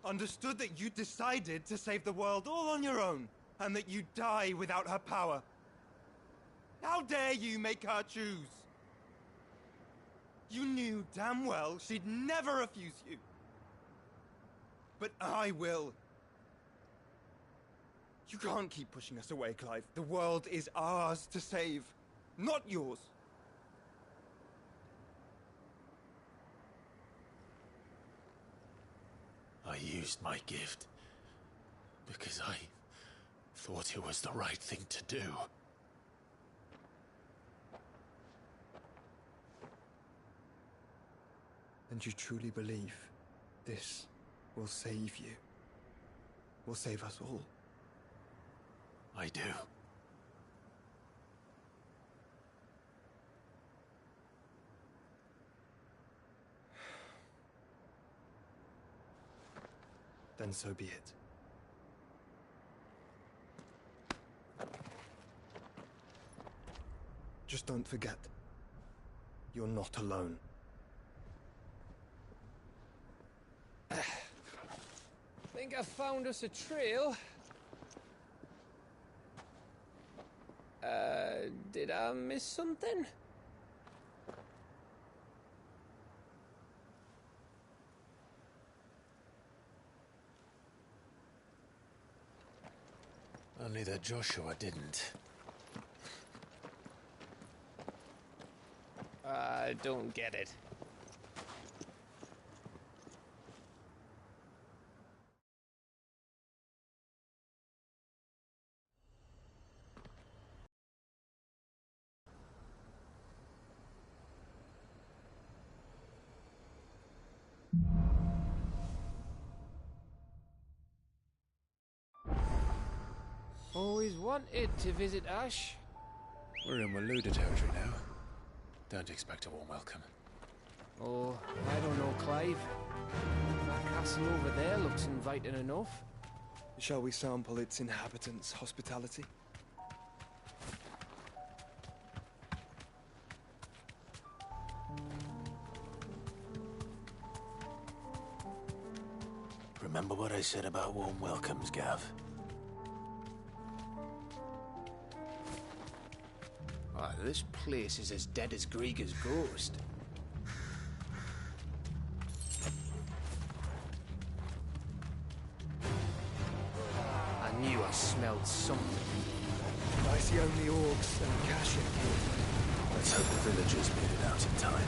O: Understood that you decided to save the world all on your own, and that you'd die without her power. How dare you make her choose? You knew damn well she'd never refuse you. But I will. You can't keep pushing us away, Clive. The world is ours to save, not yours.
A: I used my gift because I thought it was the right thing to do.
O: And you truly believe this will save you? Will save us all?
A: I do.
O: then so be it. Just don't forget, you're not alone.
U: Think I found us a trail. Did I miss something?
P: Only that Joshua didn't.
U: I don't get it. Always wanted to visit Ash.
P: We're in Waluda territory now. Don't expect a warm welcome.
U: Oh, I don't know, Clive. That castle over there looks inviting enough.
O: Shall we sample its inhabitants' hospitality?
P: Remember what I said about warm welcomes, Gav?
U: Oh, this place is as dead as Grieger's ghost. I knew I smelled something.
O: I see only orcs and Kashyyyk here.
P: Let's hope the villagers made it out in time.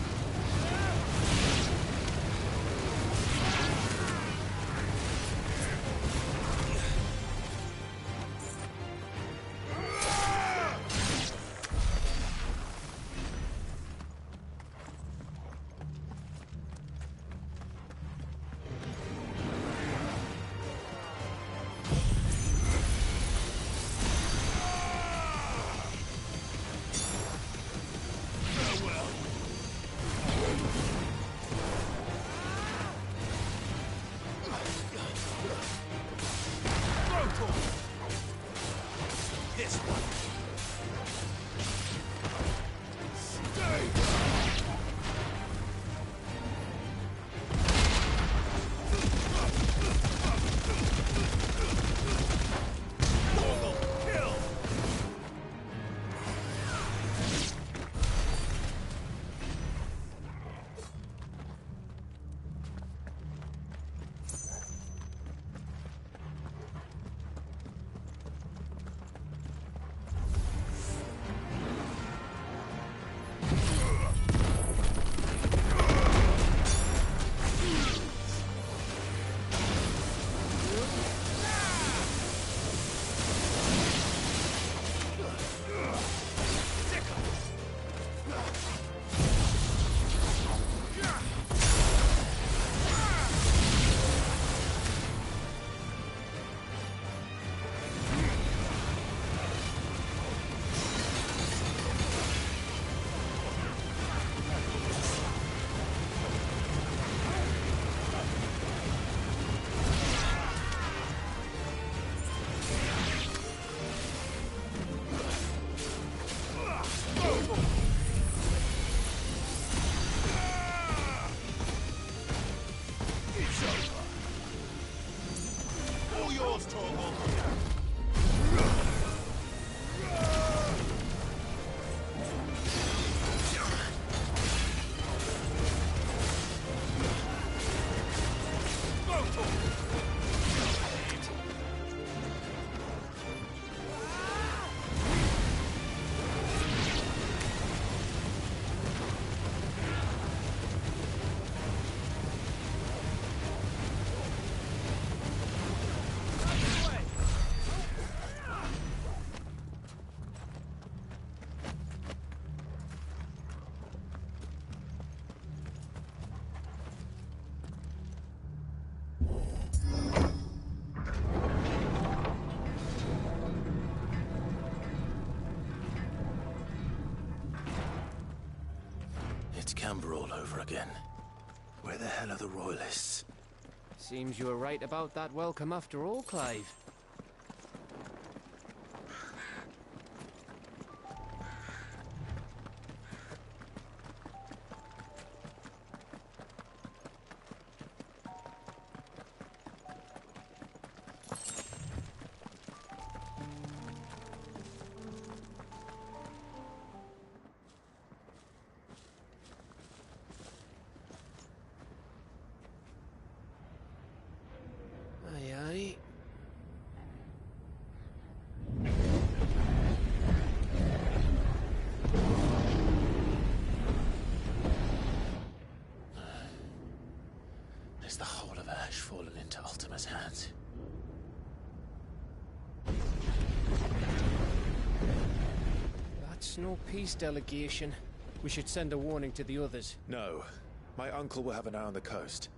P: It's Camber all over again. Where the hell are the Royalists?
U: Seems you were right about that welcome after all, Clive. Aye, aye.
P: Is the whole of Ash fallen into Ultima's hands?
U: That's no peace delegation. We should send a warning to the others.
A: No. My uncle will have an eye on the coast.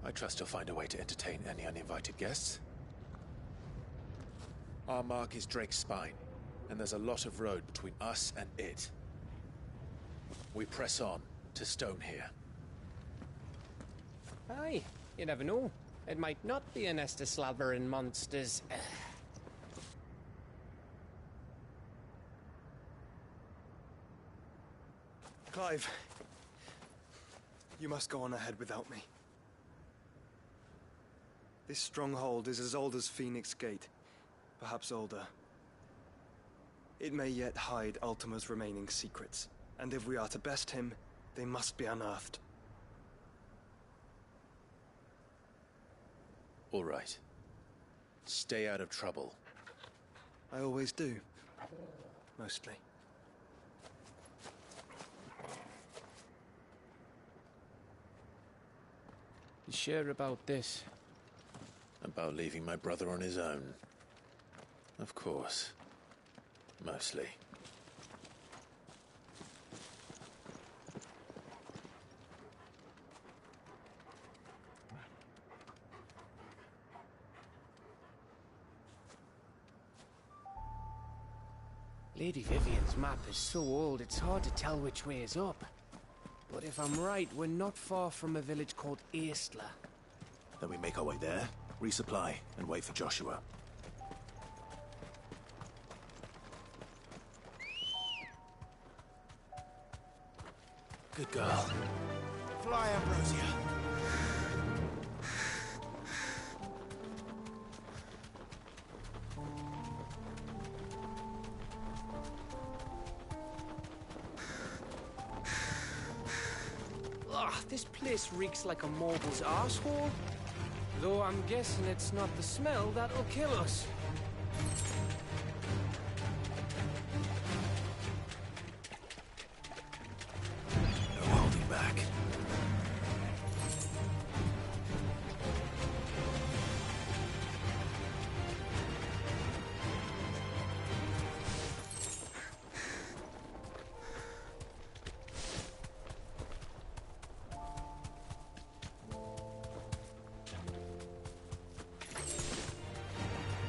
A: I trust he'll find a way to entertain any uninvited guests. Our mark is Drake's Spine, and there's a lot of road between us and it. We press on to Stonehere.
U: Aye, you never know. It might not be a nest of slavering monsters.
O: Clive, you must go on ahead without me. This stronghold is as old as Phoenix Gate, perhaps older. It may yet hide Ultima's remaining secrets, and if we are to best him, they must be unearthed.
A: All right. Stay out of trouble.
O: I always do. Mostly.
U: You sure about this?
A: About leaving my brother on his own. Of course. Mostly.
U: Lady Vivian's map is so old it's hard to tell which way is up. But if I'm right, we're not far from a village called Aistla.
A: Then we make our way there, resupply, and wait for Joshua. Good girl. Fly, Ambrosia.
U: Ugh, this place reeks like a moguls arsehole. Though I'm guessing it's not the smell that'll kill us.
A: No holding back.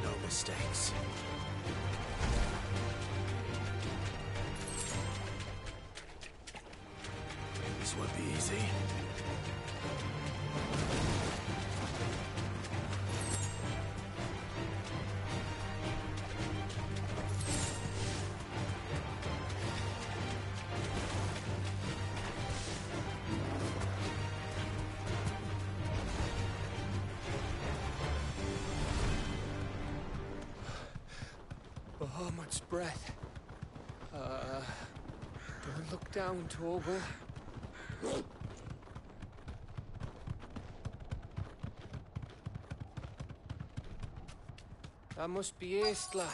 A: No mistakes. This won't be easy.
U: Oh, much breath. Don't look down, Torgal. That must be Aistla.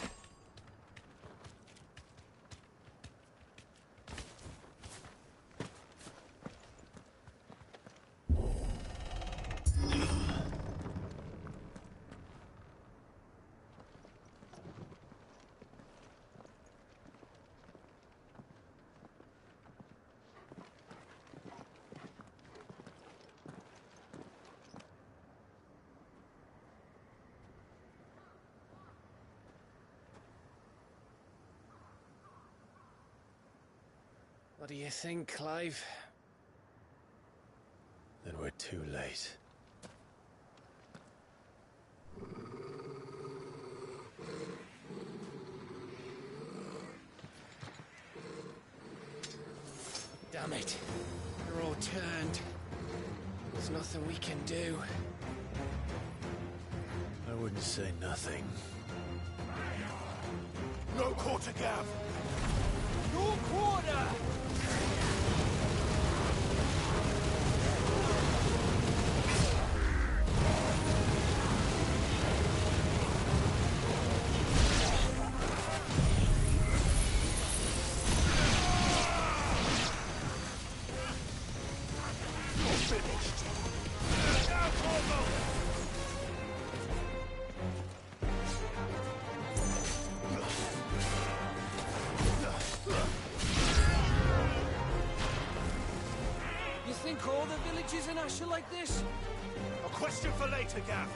U: What do you think, Clive?
A: Then we're too late.
U: Damn it. They're all turned. There's nothing we can do.
A: I wouldn't say nothing.
M: No quarter, Gav!
U: No quarter! All the villages in Ash are like this?
M: A question for later, Gav.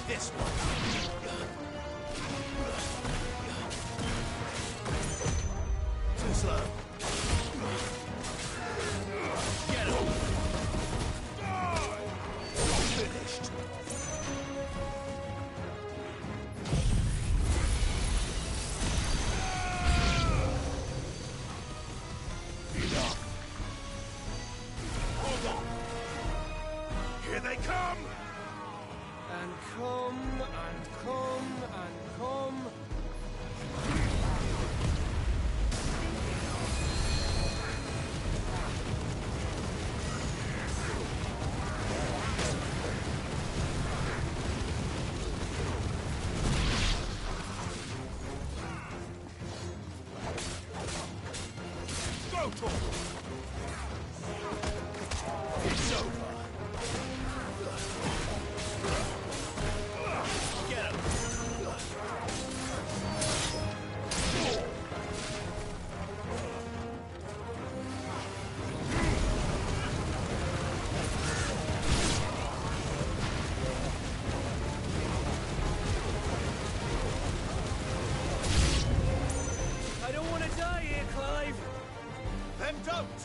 M: This one. Too slow. Get him. Finished. Enough. Hold on. Here they come.
U: And come, and come, and come.
M: Go, Torgal. It's over. Get him.
U: I don't want to die here, Clive.
M: Then don't.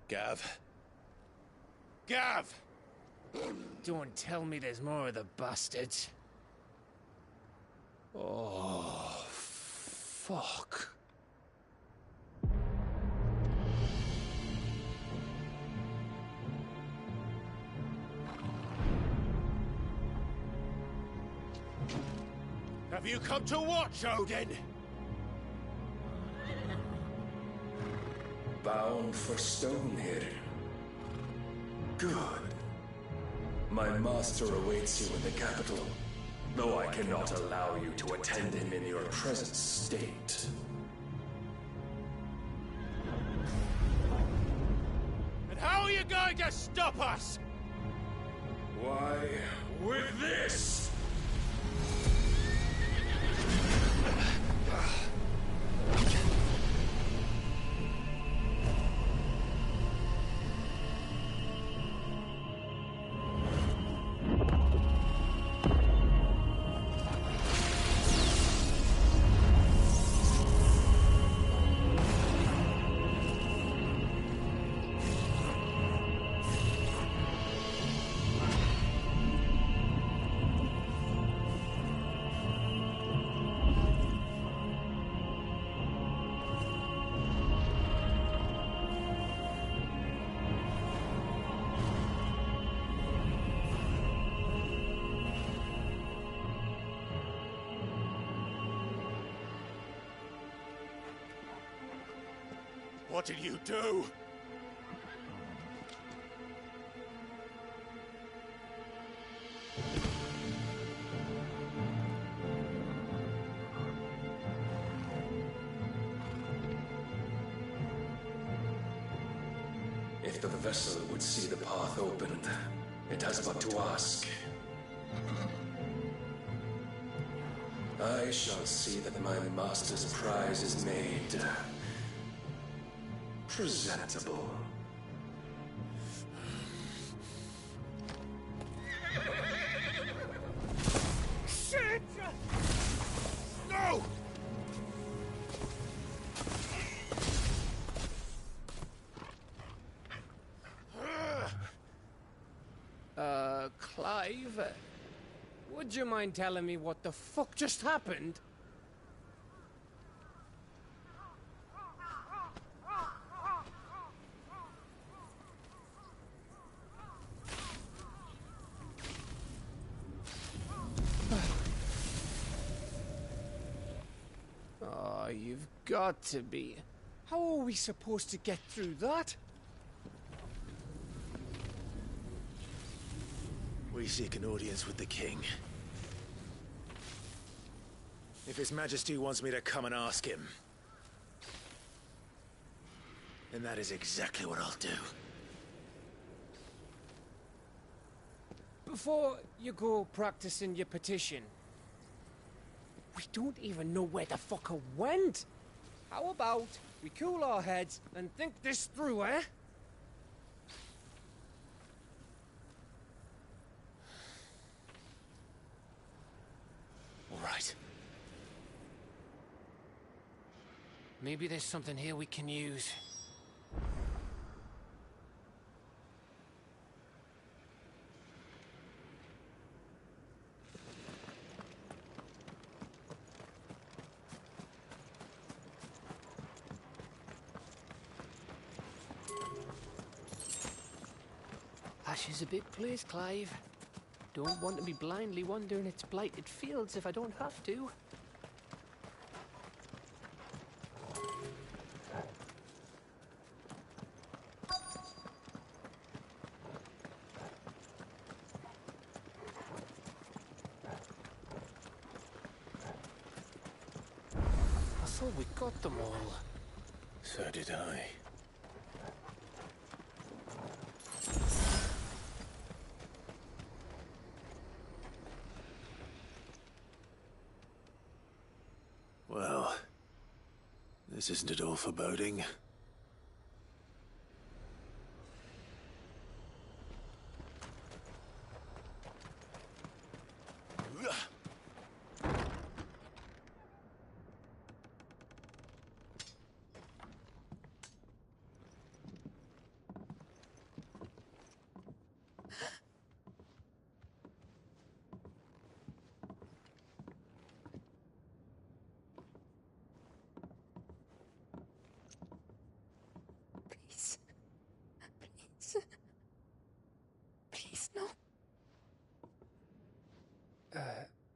U: Gav. Gav! Don't tell me there's more of the bastards. Oh, fuck. Have you come to watch, Odin?
L: Bound for Stonehill. Good. My master awaits you in the capital, though I cannot allow you to attend him in your present state.
U: And how are you going to stop us?
L: Why, with this!
U: What did you do?
L: If the vessel would see the path opened, it has but to ask. I shall see that my master's prize is made presentable.
U: Shit! No! Clive? Would you mind telling me what the fuck just happened? Oh, you've got to be. How are we supposed to get through that?
A: We seek an audience with the king. If His Majesty wants me to come and ask him, then that is exactly what I'll do.
U: Before you go practicing your petition, we don't even know where the fucker went. How about we cool our heads and think this through, eh?
A: All right.
U: Maybe there's something here we can use. Ash is a big place, Clive. Don't want to be blindly wandering its blighted fields if I don't have to. I thought we got them all.
A: So did I. Well, this isn't at all foreboding.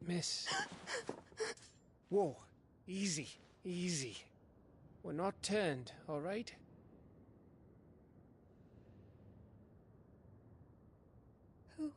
U: Miss. Whoa. Easy. Easy. We're not turned, all right?
K: Who?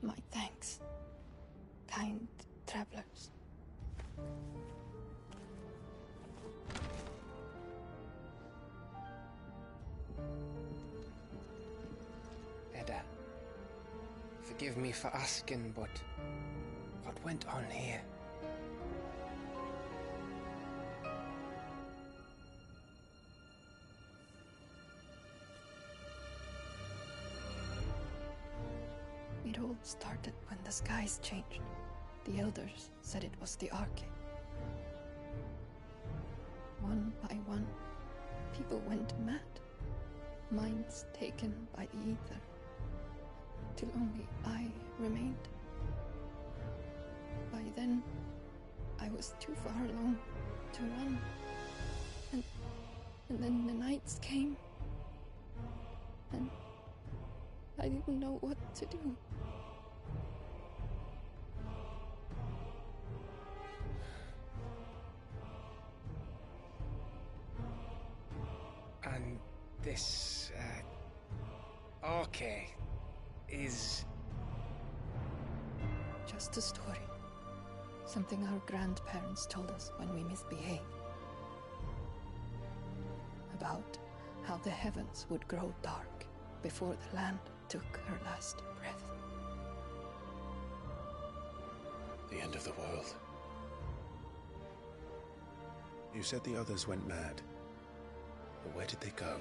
K: My thanks, kind travelers.
U: Edda, forgive me for asking, but what went on here?
K: It all started when the skies changed. The elders said it was the Arche. One by one, people went mad. Minds taken by the ether. Till only I remained. By then, I was too far along to run. And then the nights came. And I didn't know what to do.
U: And this, Arche is...
K: Just a story. Something our grandparents told us when we misbehaved. About how the heavens would grow dark before the land took her last breath.
A: The end of the world. You said the others went mad. But where did they go?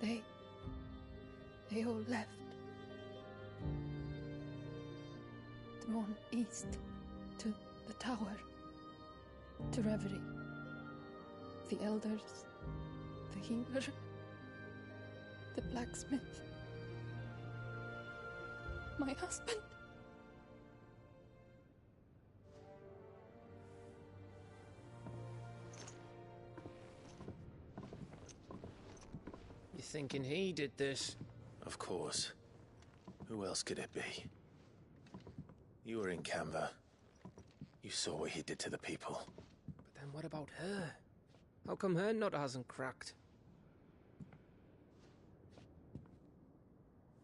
K: They all left. Drawn east to the tower. To Reverie. The elders. The healer. The blacksmith. My husband.
U: You thinking he did this?
A: Of course. Who else could it be? You were in Canva. You saw what he did to the people.
U: But then what about her? How come her nut hasn't cracked?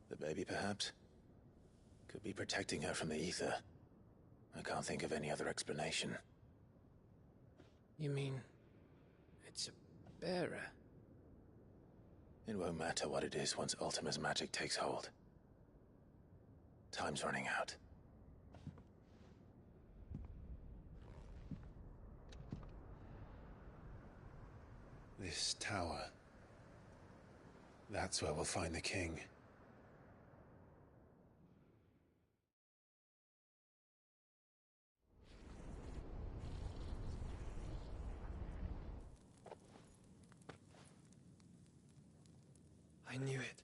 A: The baby, perhaps? Could be protecting her from the ether. I can't think of any other explanation.
U: You mean... it's a bearer?
A: It won't matter what it is once Ultima's magic takes hold. Time's running out. This tower. That's where we'll find the king.
O: I knew it.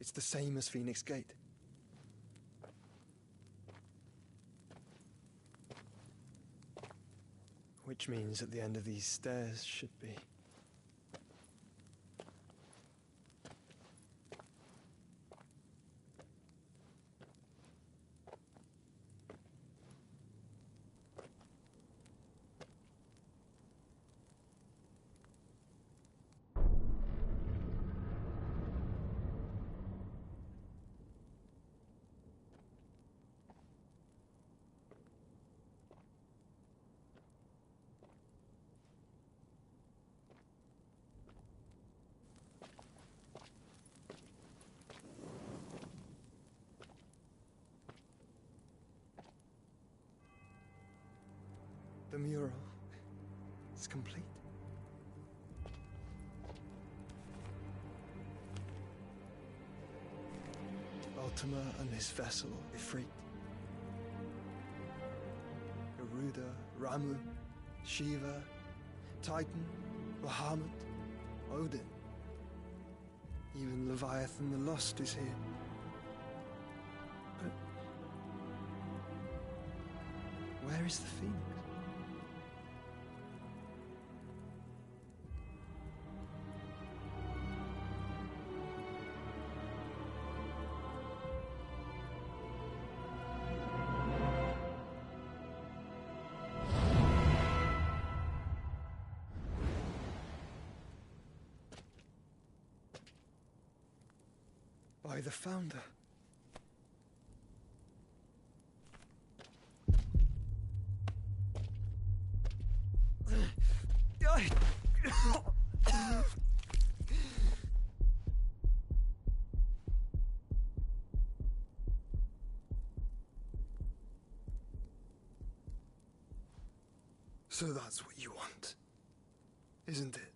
O: It's the same as Phoenix Gate. Which means at the end of these stairs should be... The mural is complete. Ultima and his vessel, Ifrit. Garuda Ramu, Shiva, Titan, Bahamut, Odin. Even Leviathan the Lost is here. But where is the Phoenix? By the Founder. So that's what you want, isn't it,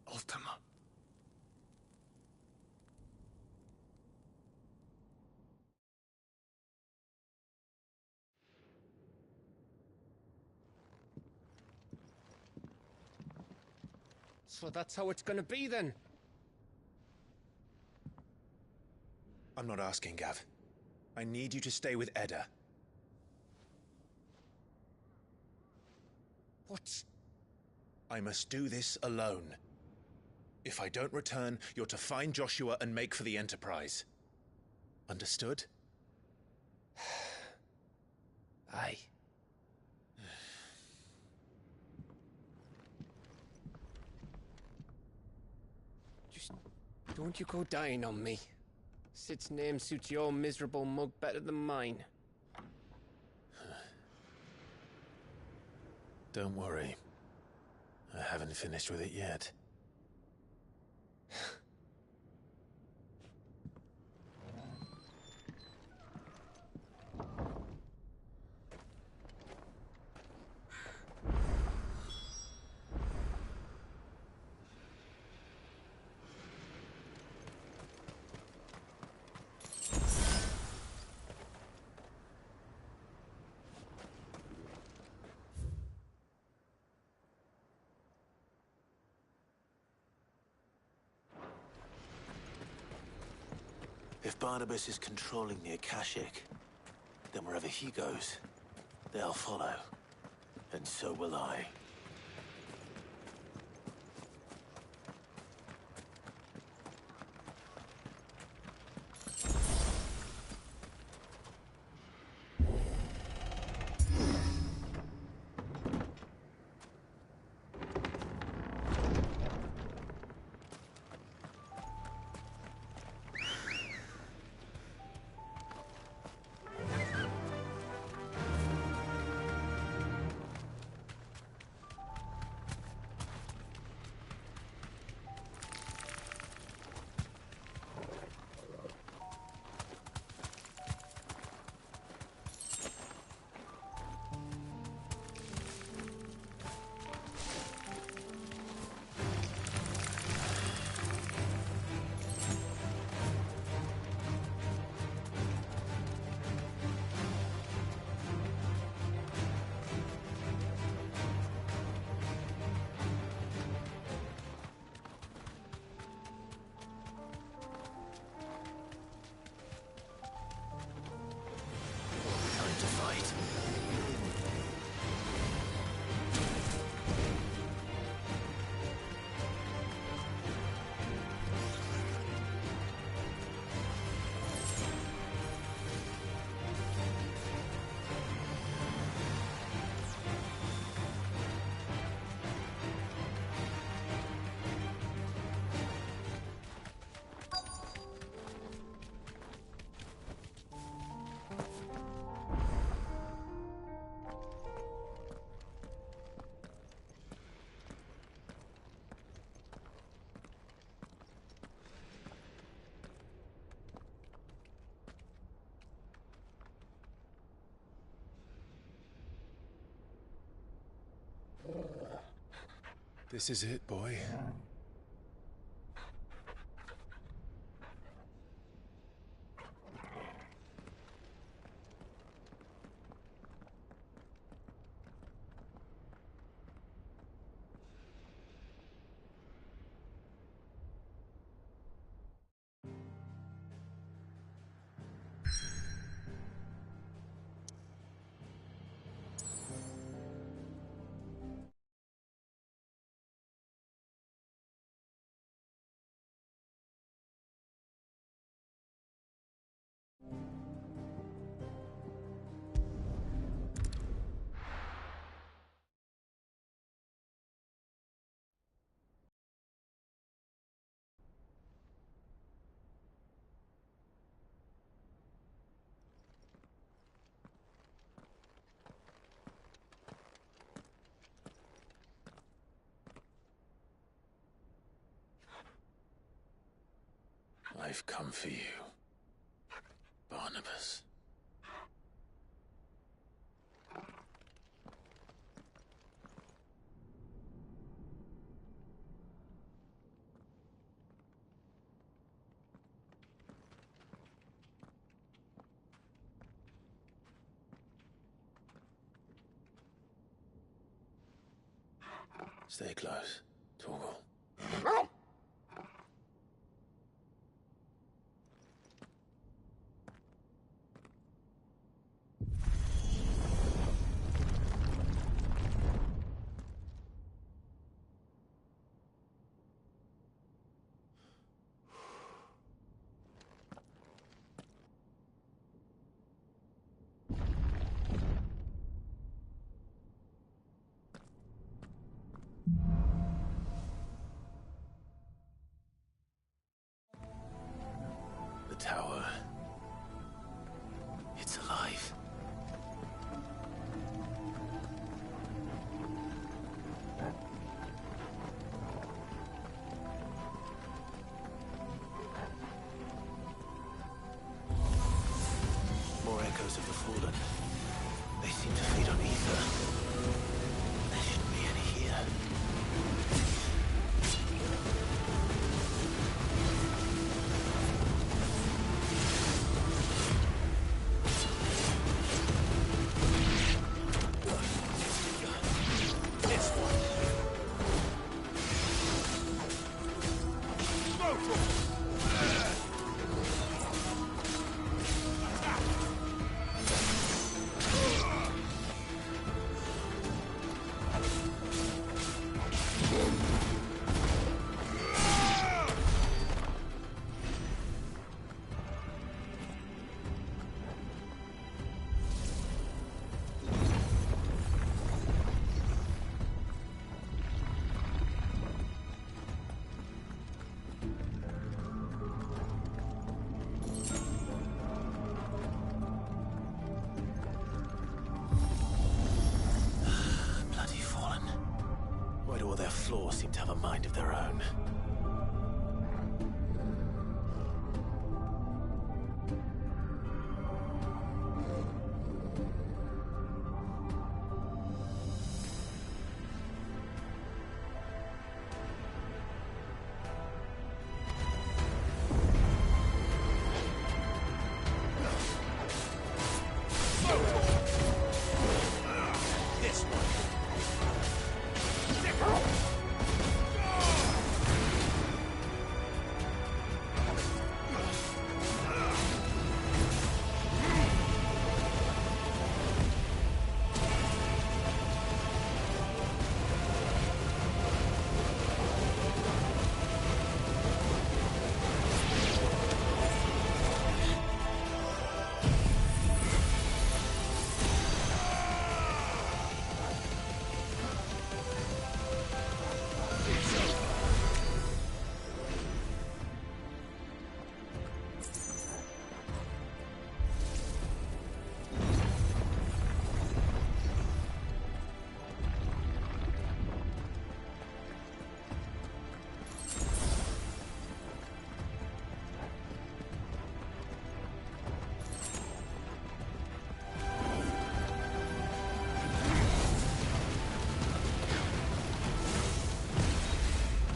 O: Ultima?
U: So that's how it's gonna be then?
A: I'm not asking, Gav. I need you to stay with Edda.
U: What?
A: I must do this alone. If I don't return, you're to find Joshua and make for the Enterprise. Understood?
U: Aye. Just don't you go dying on me. Sid's name suits your miserable mug better than mine.
A: Don't worry. I haven't finished with it yet. If Barnabas is controlling the Akashic, then wherever he goes, they'll follow. And so will I. This is it, boy. I've come for you, Barnabas. Stay close, Torgal. The tower. It's alive. More echoes of the fallen. They seem to feed on ether. There shouldn't be any here. Their floors seem to have a mind of their own. This one.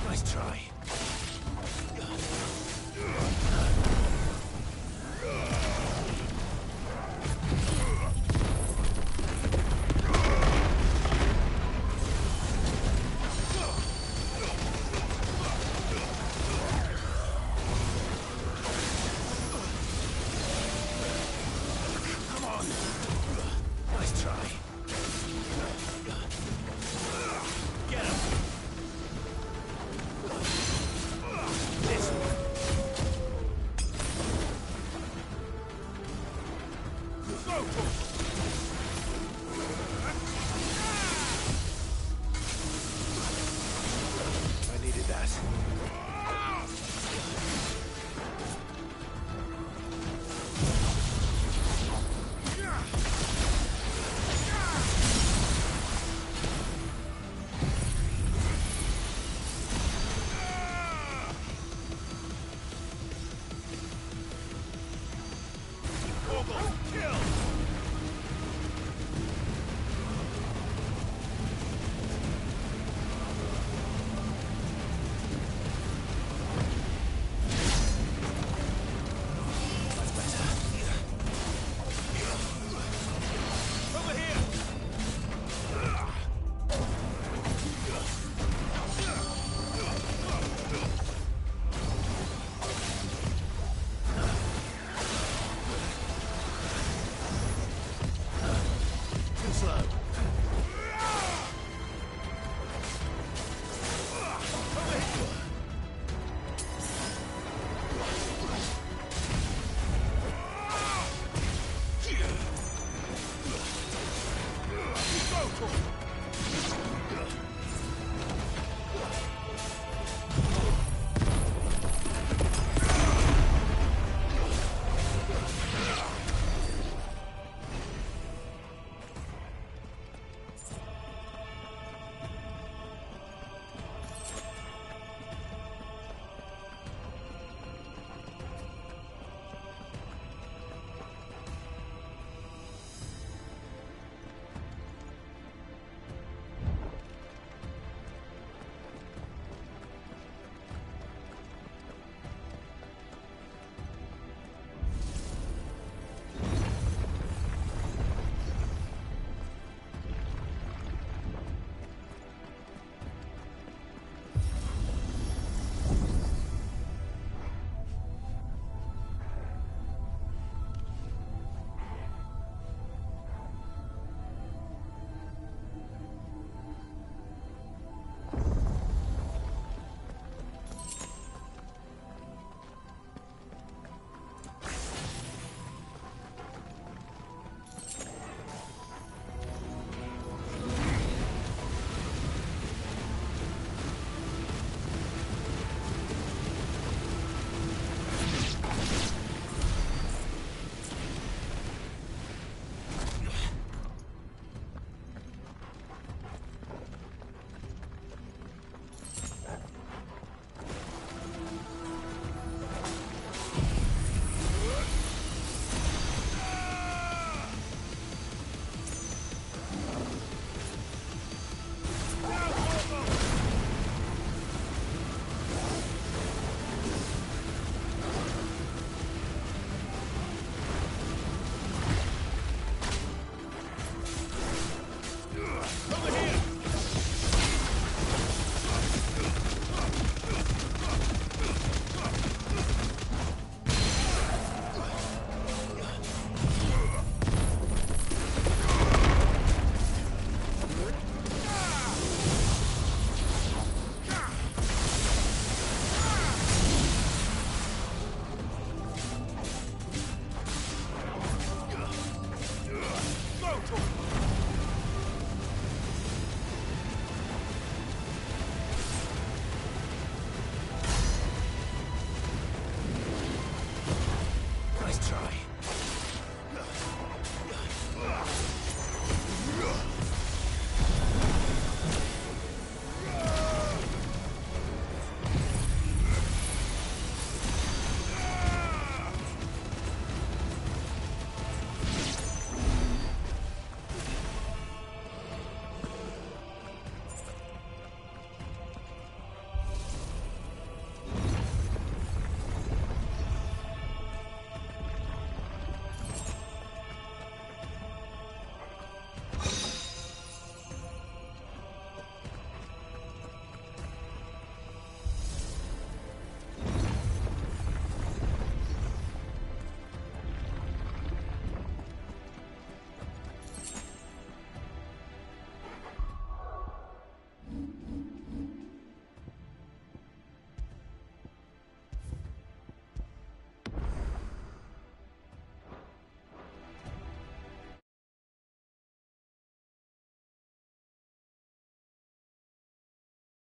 A: Nice try. Come on. Nice try. Get him. This one. Go!